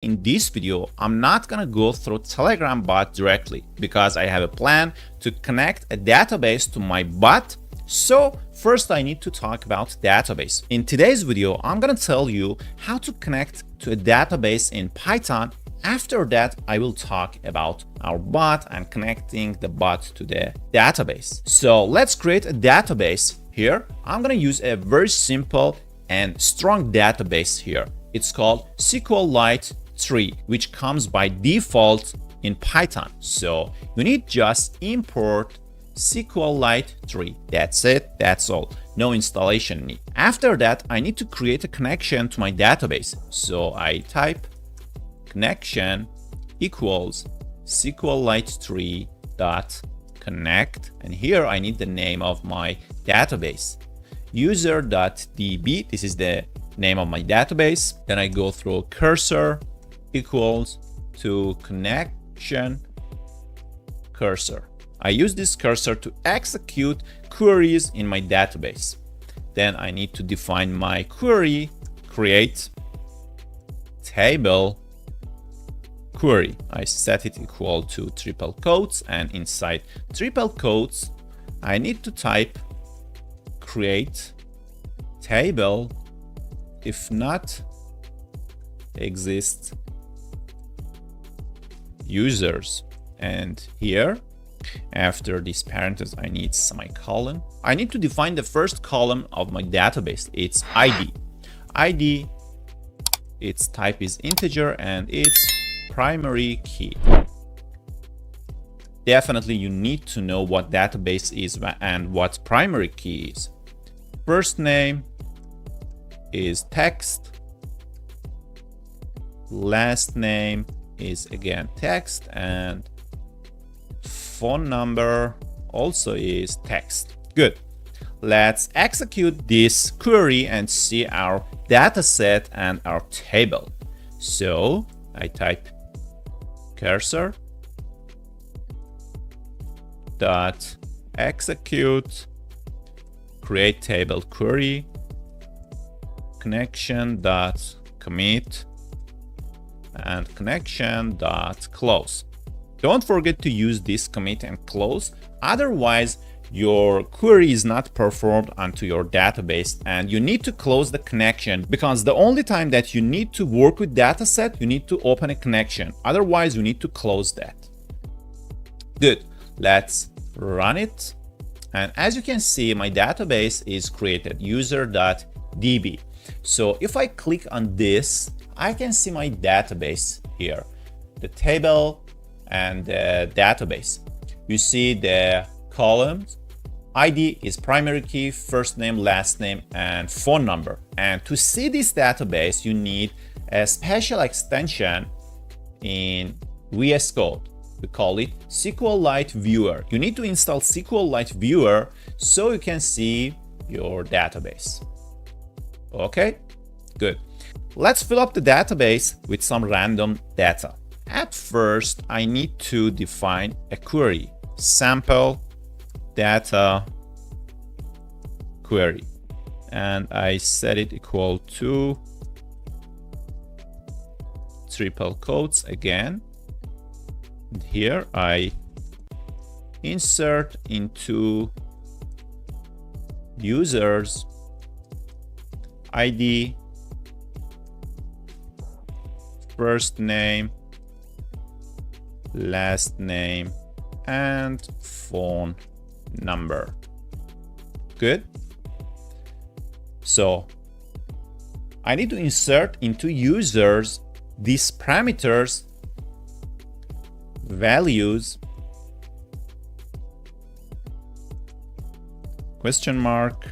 In this video, I'm not gonna go through Telegram bot directly because I have a plan to connect a database to my bot. So first I need to talk about database. In today's video, I'm gonna tell you how to connect to a database in Python. After that, I will talk about our bot and connecting the bot to the database. So let's create a database here. I'm gonna use a very simple and strong database here. It's called SQLite 3, which comes by default in Python. So you need just import SQLite 3. That's it. That's all. No installation need. After that, I need to create a connection to my database. So I type connection equals SQLite 3 dot connect, and here I need the name of my database, user.db. This is the name of my database. Then I go through cursor equals to connection cursor. I use this cursor to execute queries in my database. Then I need to define my query, create table query. I set it equal to triple quotes, and inside triple quotes, I need to type create table if not exist users. And here, after this parenthesis, I need semicolon. I need to define the first column of my database. It's ID. ID, its type is integer and its primary key. Definitely you need to know what database is and what primary key is. First name is text. Last name is again text, and phone number also is text. Good. Let's execute this query and see our data set and our table. So I type cursor dot execute create table query connection dot commit and connection dot close. Don't forget to use this commit and close, otherwise your query is not performed onto your database and you need to close the connection, because the only time that you need to work with dataset, you need to open a connection, otherwise you need to close that. Good, let's run it. And as you can see, my database is created, user.db. So if I click on this, I can see my database here, the table and the database. You see the columns. ID is primary key, first name, last name, and phone number. And to see this database, you need a special extension in VS Code. We call it SQLite Viewer. You need to install SQLite Viewer so you can see your database. Okay, good. Let's fill up the database with some random data. At first, I need to define a query, sample data query, and I set it equal to triple quotes again. And here I insert into users ID, first name, last name, and phone number. Good. So I need to insert into users these parameters, values, question mark,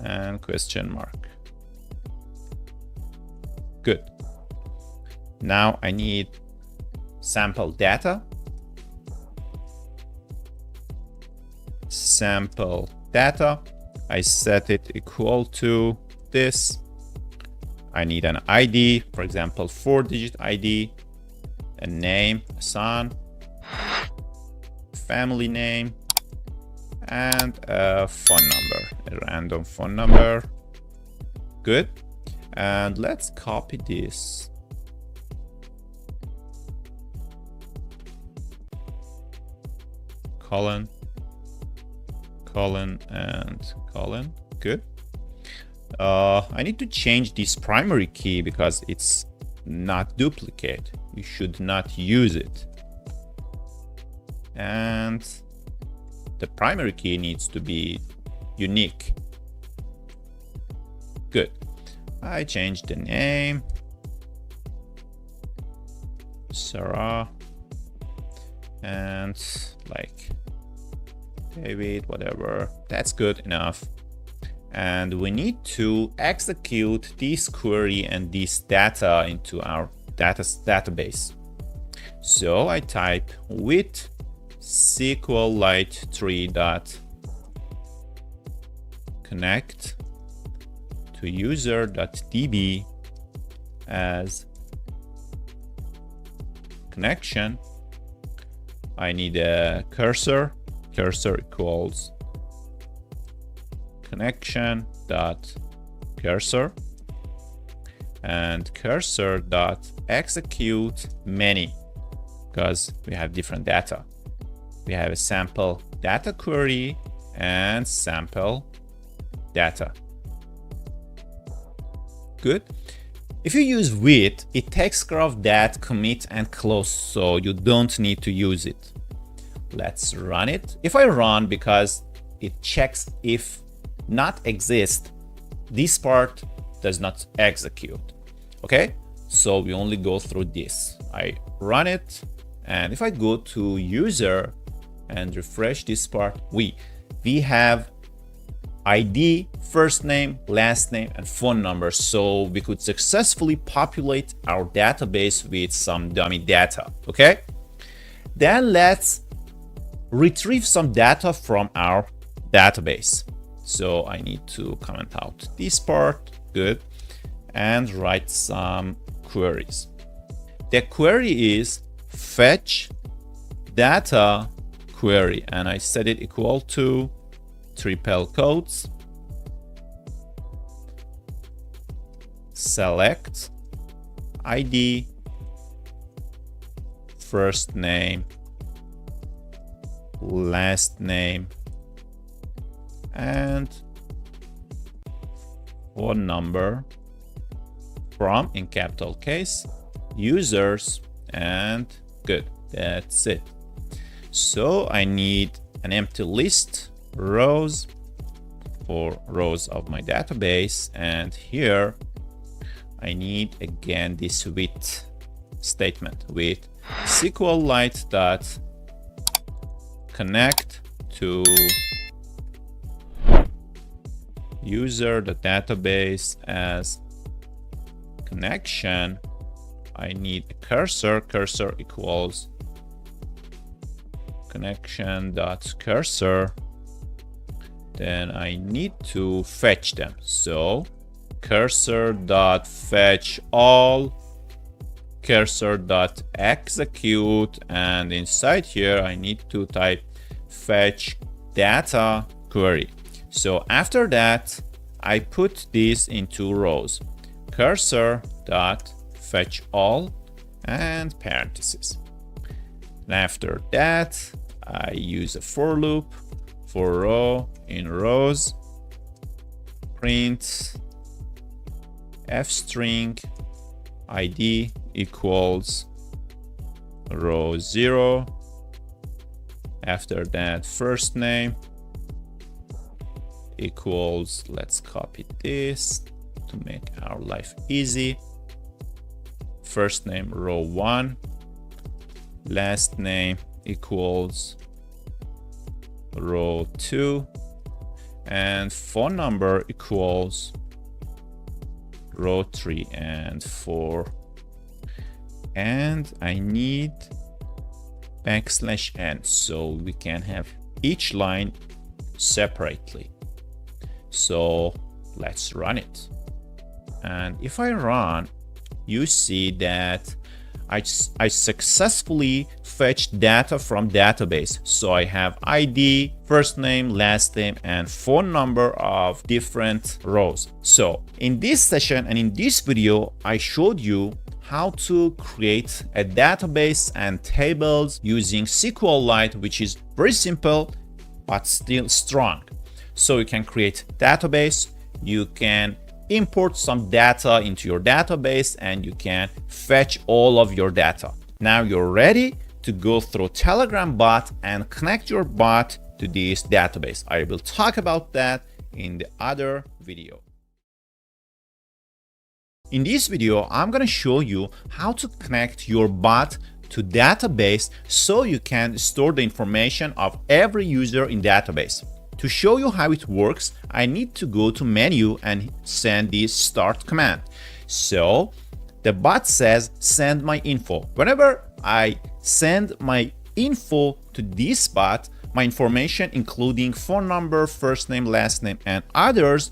and question mark. Good. Now I need sample data. Sample data. I set it equal to this. I need an ID, for example, 4-digit ID, a name, a son, family name, and a phone number, a random phone number. Good. And let's copy this. Colon, and colon. Good. I need to change this primary key because it's not duplicate. You should not use it. And the primary key needs to be unique. Good. I changed the name. Sarah. And like David, whatever. That's good enough. And we need to execute this query and this data into our database. So I type with SQLite tree dot connect to user.db as connection. I need a cursor. Cursor equals connection dot cursor, and cursor dot execute many, because we have different data. We have a sample data query and sample data. Good. If you use with, it takes care of that commit and close, so you don't need to use it. Let's run it. If I run, because it checks if not exist, this part does not execute. Okay, so we only go through this. I run it, and if I go to user and refresh this part, we have ID, first name, last name, and phone number. So we could successfully populate our database with some dummy data. Okay, then let's retrieve some data from our database. So I need to comment out this part. Good. And write some queries. The query is fetch data query, and I set it equal to triple quotes, select ID, first name, last name, and phone number from, in capital case, users, and good. That's it. So I need an empty list, rows, for rows of my database, and here I need again this with statement with SQLite dot connect to user the database as connection. I need a cursor. Cursor equals connection.cursor. Then I need to fetch them. So cursor.fetch all, cursor.execute, and inside here I need to type fetch data query. So after that, I put this into rows. Cursor.fetch all and parentheses. And after that, I use a for loop for row in rows, print f string id equals row 0. After that, first name equals, let's copy this to make our life easy. First name row 1, last name equals row 2, and phone number equals row 3 and 4. And I need \n so we can have each line separately. So let's run it. And if I run, you see that I successfully fetched data from database. So I have ID, first name, last name, and phone number of different rows. So in this session and in this video, I showed you how to create a database and tables using SQLite, which is very simple, but still strong. So you can create database, you can import some data into your database, and you can fetch all of your data. Now you're ready to go through Telegram bot and connect your bot to this database. I will talk about that in the other video. In this video, I'm going to show you how to connect your bot to database so you can store the information of every user in database. To show you how it works, I need to go to menu and send this start command. So the bot says send my info. Whenever I send my info to this bot, my information including phone number, first name, last name, and others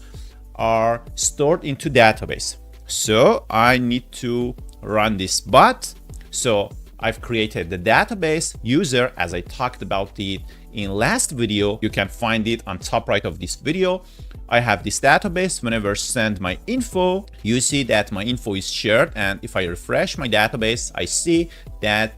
are stored into database. So I need to run this bot. So I've created the database user as I talked about it in last video. You can find it on top right of this video. I have this database. Whenever I send my info, you see that my info is shared. And if I refresh my database, I see that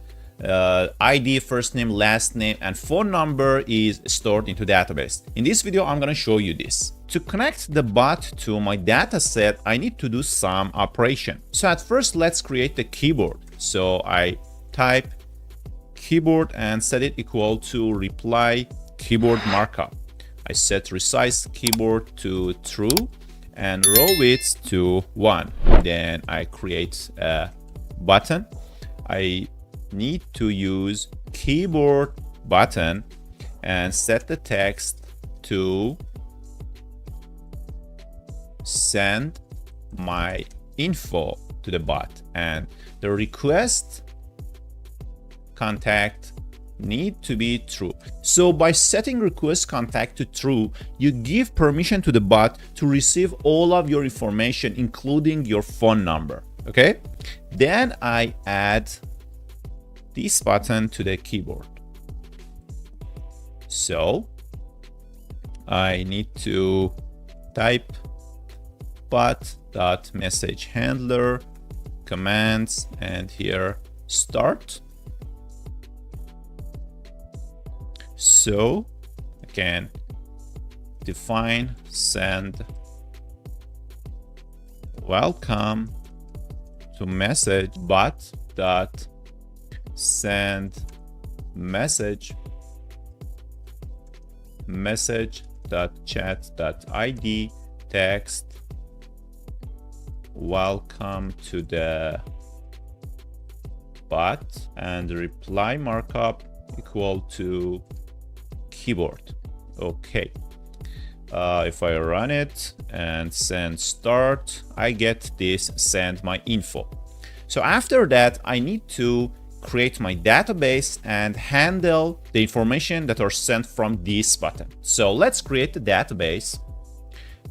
ID, first name, last name, and phone number is stored into database. In this video, I'm going to show you this. To connect the bot to my data set, I need to do some operation. So at first, let's create the keyboard. So I type keyboard and set it equal to reply keyboard markup. I set resize keyboard to true and row width to 1. Then I create a button. I need to use keyboard button and set the text to send my info to the bot, and the request contact need to be true. So by setting request contact to true, you give permission to the bot to receive all of your information, including your phone number. Okay, then I add this button to the keyboard. So I need to type bot.message handler commands and here start. So I can define send welcome to message bot dot send message message.chat.id text welcome to the bot and reply markup equal to keyboard. Okay, If I run it and send start, I get this send my info. So after that, I need to create my database and handle the information that are sent from this button. So let's create the database.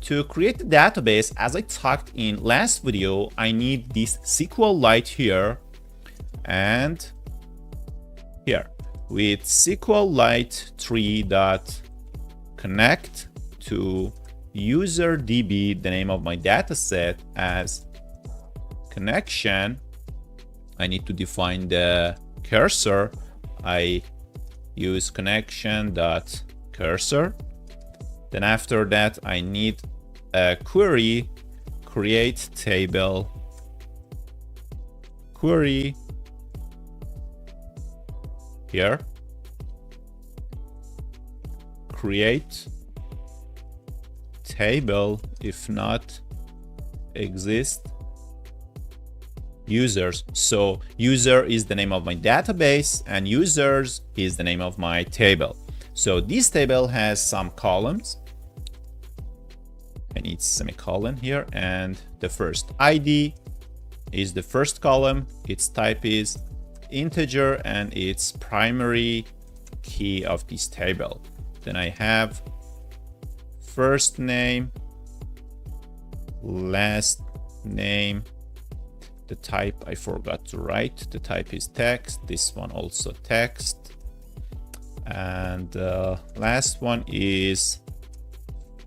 To create the database, as I talked in last video, I need this SQLite here and here with SQLite 3.connect to userdb, the name of my dataset, as connection. I need to define the cursor. I use connection.cursor. Then after that, I need a query, create table, query here, create table, if not exist users. So user is the name of my database and users is the name of my table. So this table has some columns. I need semicolon here, and the first ID is the first column, its type is integer, and its primary key of this table. Then I have first name, last name, the type I forgot to write, the type is text, this one also text, and last one is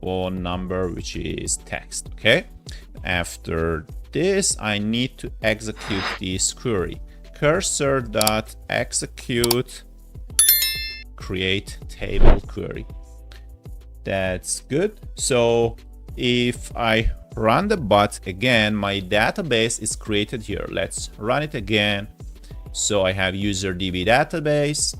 phone number, which is text. Okay, after this I need to execute this query, cursor.execute create table query. That's good. So if I run the bot again, my database is created here. Let's run it again. So I have userdb database,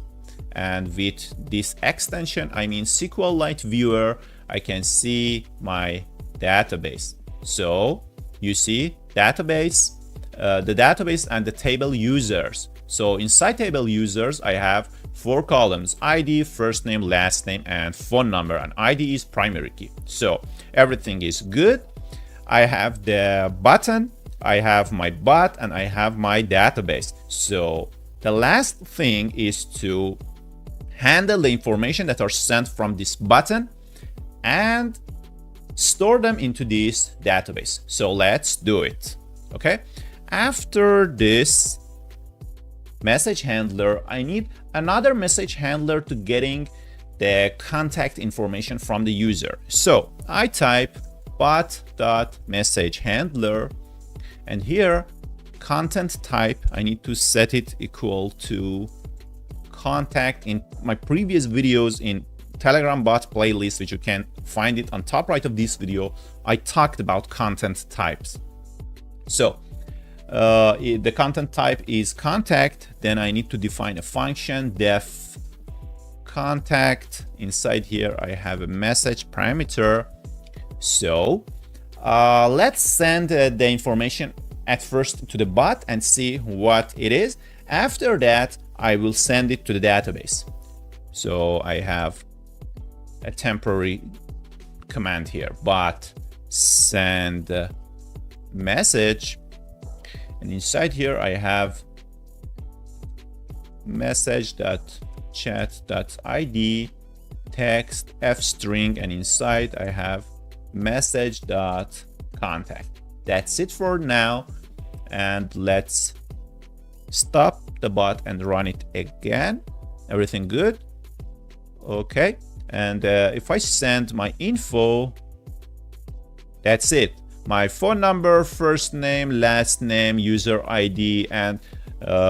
and with this extension, I mean SQLite viewer, I can see my database. So you see database, the database and the table users. So inside table users, I have 4 columns: ID, first name, last name, and phone number, and ID is primary key. So everything is good. I have the button, I have my bot, and I have my database. So the last thing is to handle the information that are sent from this button and store them into this database. So let's do it. Okay, after this message handler, I need another message handler to getting the contact information from the user. So I type bot.messagehandler, and here content type, I need to set it equal to contact. In my previous videos in Telegram bot playlist, which you can find it on top right of this video, I talked about content types. So the content type is contact. Then I need to define a function, def contact. Inside here I have a message parameter. So let's send the information at first to the bot and see what it is. After that, I will send it to the database. So I have a temporary command here, bot send message, and inside here I have message.chat.id text f string, and inside I have message.contact. That's it for now, and let's stop the bot and run it again. Everything good? Okay, and if I send my info, that's it. My phone number, first name, last name, user ID, and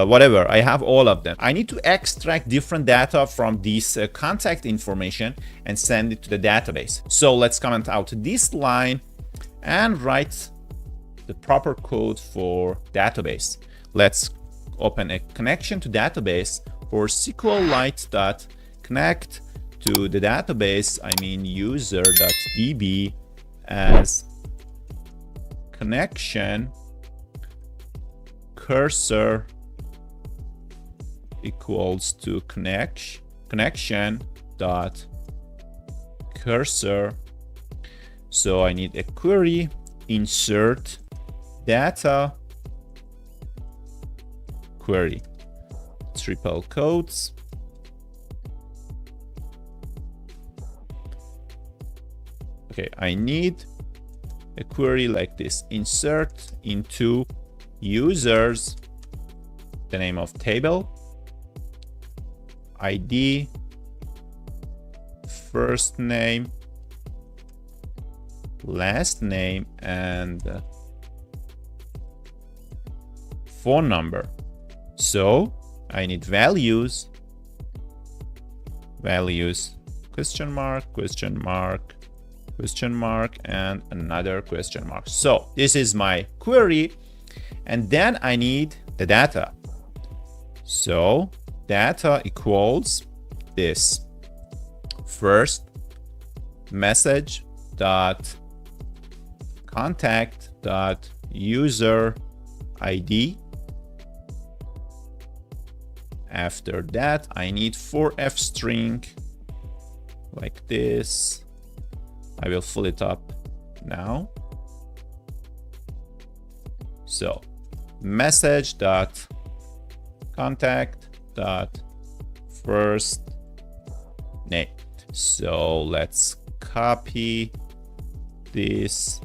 whatever. I have all of them. I need to extract different data from this contact information and send it to the database. So let's comment out this line and write the proper code for database. Let's open a connection to database for SQLite.connect to the database. I mean user.db as connection cursor equals to connection dot cursor So I need a query, insert data query, triple quotes. Okay, I need a query like this. Insert into users the name of table, ID, first name, last name, and phone number. So I need values, question mark, and another question mark. So this is my query, and then I need the data. So data equals this. First, message dot contact dot user ID. After that, I need 4f string like this. I will fill it up now. So message dot contact dot first name. So let's copy this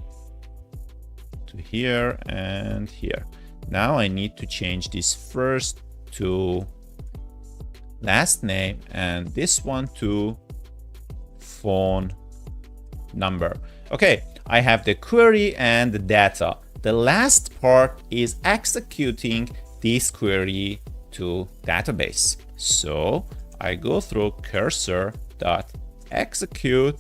to here and here. Now I need to change this first to last name and this one to phone number. Okay, I have the query and the data. The last part is executing this query to database. So I go through cursor dot execute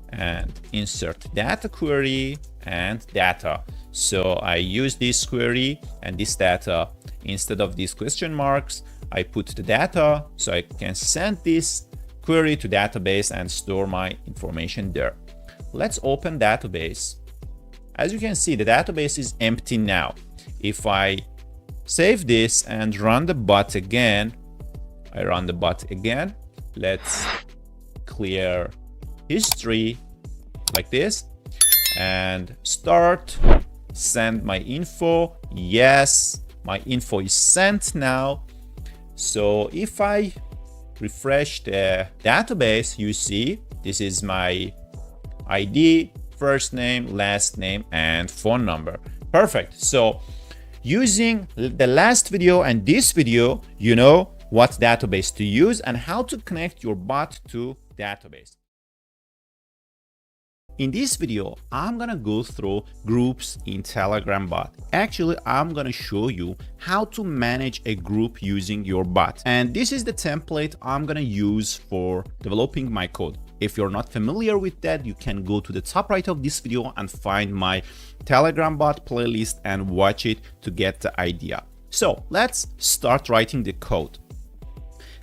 and insert data query and data. So I use this query and this data. Instead of these question marks, I put the data so I can send this query to database and store my information there. Let's open database. As you can see, the database is empty now. If I save this and run the bot again, let's clear history like this and start send my info. Yes, my info is sent now. So if I refresh the database, you see this is my ID, first name, last name, and phone number. Perfect. So using the last video and this video, you know what database to use and how to connect your bot to database. In this video, I'm gonna go through groups in Telegram bot. Actually, I'm gonna show you how to manage a group using your bot. And this is the template I'm gonna use for developing my code. If you're not familiar with that, you can go to the top right of this video and find my Telegram bot playlist and watch it to get the idea. So let's start writing the code.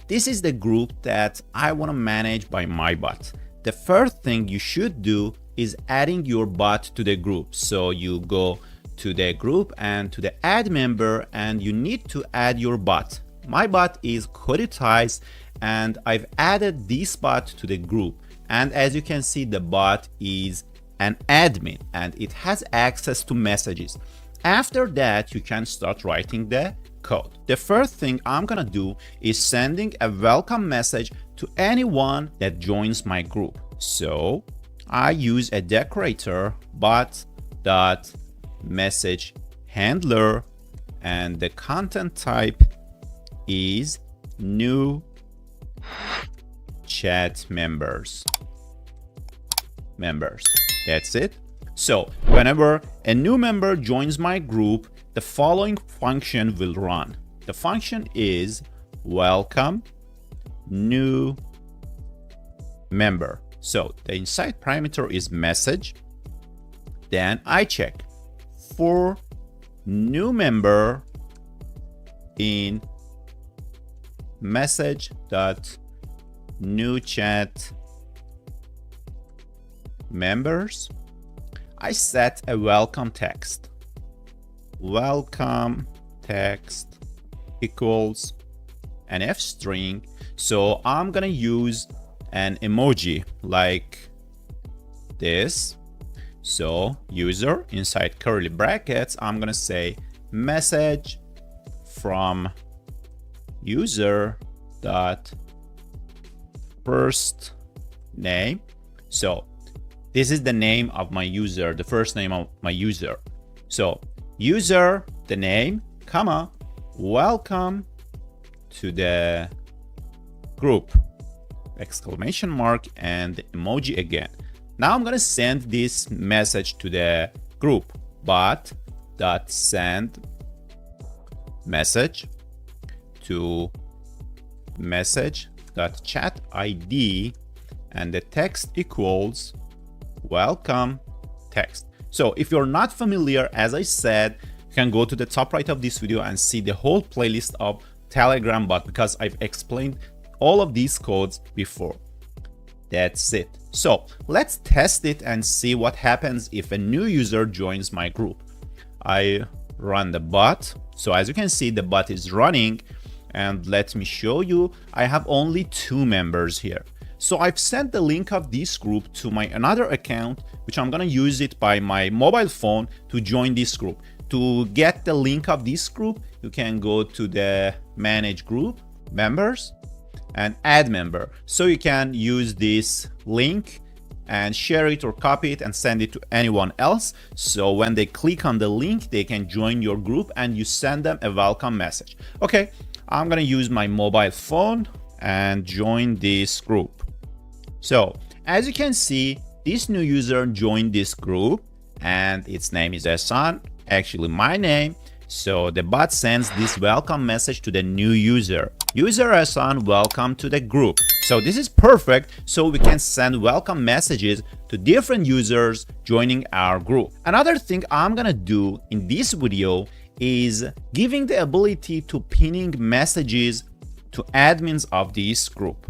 This is the group that I wanna manage by my bot. The first thing you should do is adding your bot to the group. So you go to the group and to the add member and you need to add your bot. My bot is coditized and I've added this bot to the group. And as you can see, the bot is an admin and it has access to messages. After that, you can start writing the code. The first thing I'm gonna do is sending a welcome message to anyone that joins my group. So I use a decorator bot.message handler and the content type is new chat members. That's it. So whenever a new member joins my group, the following function will run. The function is welcome new member. So the inside parameter is message. Then I check for new member in message.newChat members. I set a welcome text. Welcome text equals an F string. So I'm gonna use an emoji like this So user inside curly brackets, I'm gonna say message from user dot first name. So this is the name of my user, the first name of my user. So user, the name, comma, welcome to the group, exclamation mark, and the emoji again. Now I'm gonna send this message to the group, bot.send message to message.chat ID, and the text equals welcome text. So if you're not familiar, as I said, you can go to the top right of this video and see the whole playlist of Telegram bot, because I've explained all of these codes before. That's it. So let's test it and see what happens if a new user joins my group. I run the bot. So as you can see, the bot is running, and let me show you, I have only 2 members here. So I've sent the link of this group to my another account, which I'm gonna use it by my mobile phone to join this group. To get the link of this group, you can go to the manage group, members, and add member. So you can use this link and share it or copy it and send it to anyone else. So when they click on the link, they can join your group and you send them a welcome message. Okay, I'm gonna use my mobile phone and join this group. So as you can see, this new user joined this group and its name is Hassan, actually my name. So the bot sends this welcome message to the new user. User Hassan, welcome to the group. So this is perfect. So we can send welcome messages to different users joining our group. Another thing I'm gonna do in this video is giving the ability to pinning messages to admins of this group.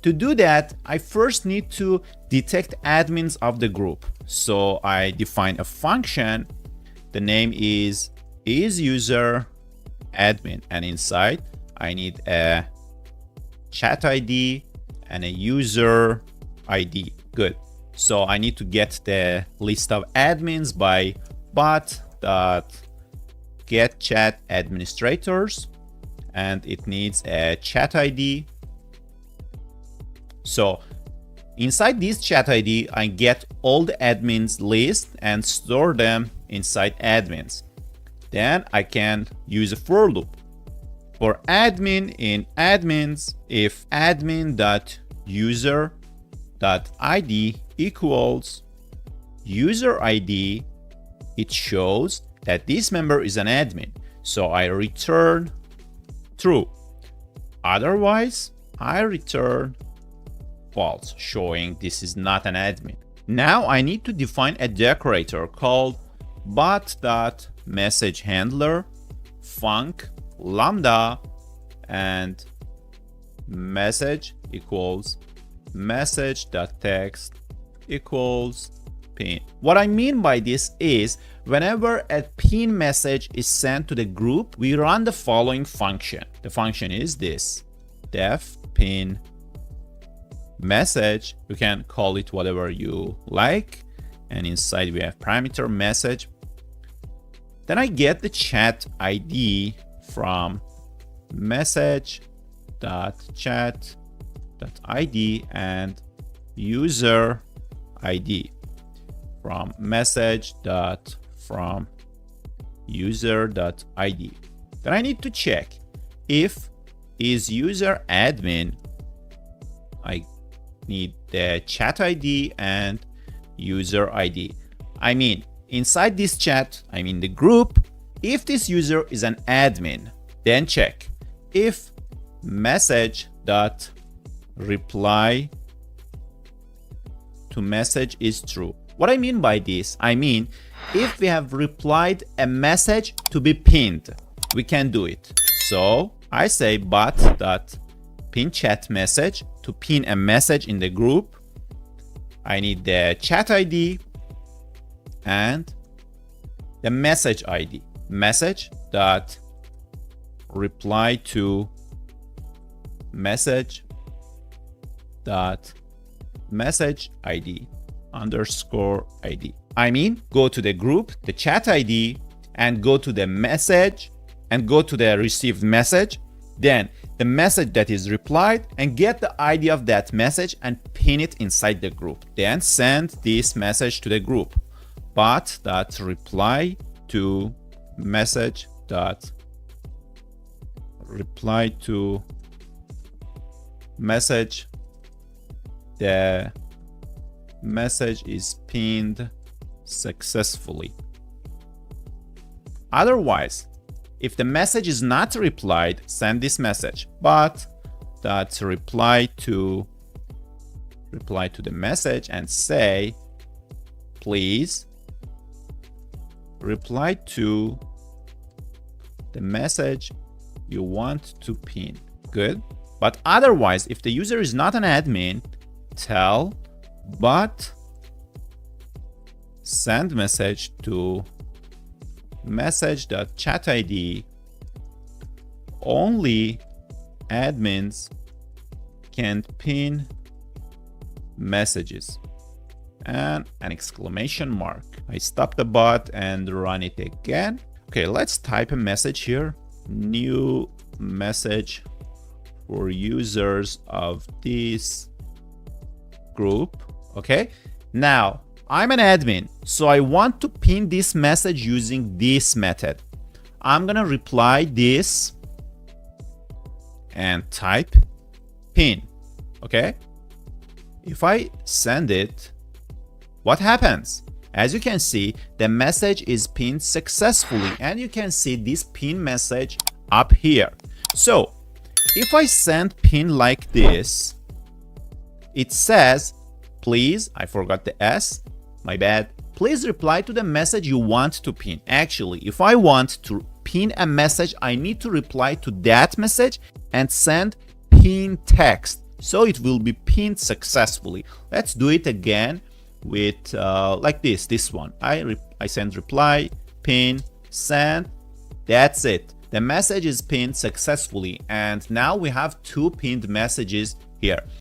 To do that, I first need to detect admins of the group. So I define a function. The name is user admin, and inside I need a chat ID and a user ID. Good. So I need to get the list of admins by bot.getChatAdministrators, and it needs a chat ID. So inside this chat ID, I get all the admins list and store them inside admins. Then I can use a for loop. For admin in admins, if admin.user.id equals user ID, it shows that this member is an admin. So I return true. Otherwise, I return false, showing this is not an admin. Now I need to define a decorator called bot.messageHandler func lambda, and message equals message.text equals pin. What I mean by this is whenever a pin message is sent to the group, we run the following function. The function is this: def pin message. You can call it whatever you like, and inside we have parameter message. Then I get the chat ID from message.chat.id and user ID from message.from user.id. Then I need to check if is user admin. I need the chat ID and user ID. I mean, inside this chat, I mean the group, if this user is an admin, then check if message.reply to message is true. What I mean by this, I mean if we have replied a message to be pinned, we can do it. So I say bot.pin chat message to pin a message in the group. I need the chat ID and the message ID. Message.reply to message.message ID. underscore ID. I mean, go to the group, the chat ID, and go to the message and go to the received message, then the message that is replied, and get the ID of that message and pin it inside the group. Then send this message to the group. Bot.reply to message dot reply to message. The message is pinned successfully. Otherwise, if the message is not replied, send this message. Bot.reply to the message and say, please reply to the message you want to pin. Good. But otherwise, if the user is not an admin, tell bot send message to message.chatID. Only admins can pin messages. And an exclamation mark. I stop the bot and run it again. Okay, let's type a message here. New message for users of this group. Okay, now I'm an admin, so I want to pin this message using this method. I'm gonna reply this and type pin. Okay, if I send it, what happens? As you can see, the message is pinned successfully, and you can see this pin message up here. So if I send pin like this, it says, please, I forgot the S, my bad. Please reply to the message you want to pin. Actually, if I want to pin a message, I need to reply to that message and send pin text. So it will be pinned successfully. Let's do it again with like this one. I send reply, pin, send. That's it. The message is pinned successfully. And now we have two pinned messages here.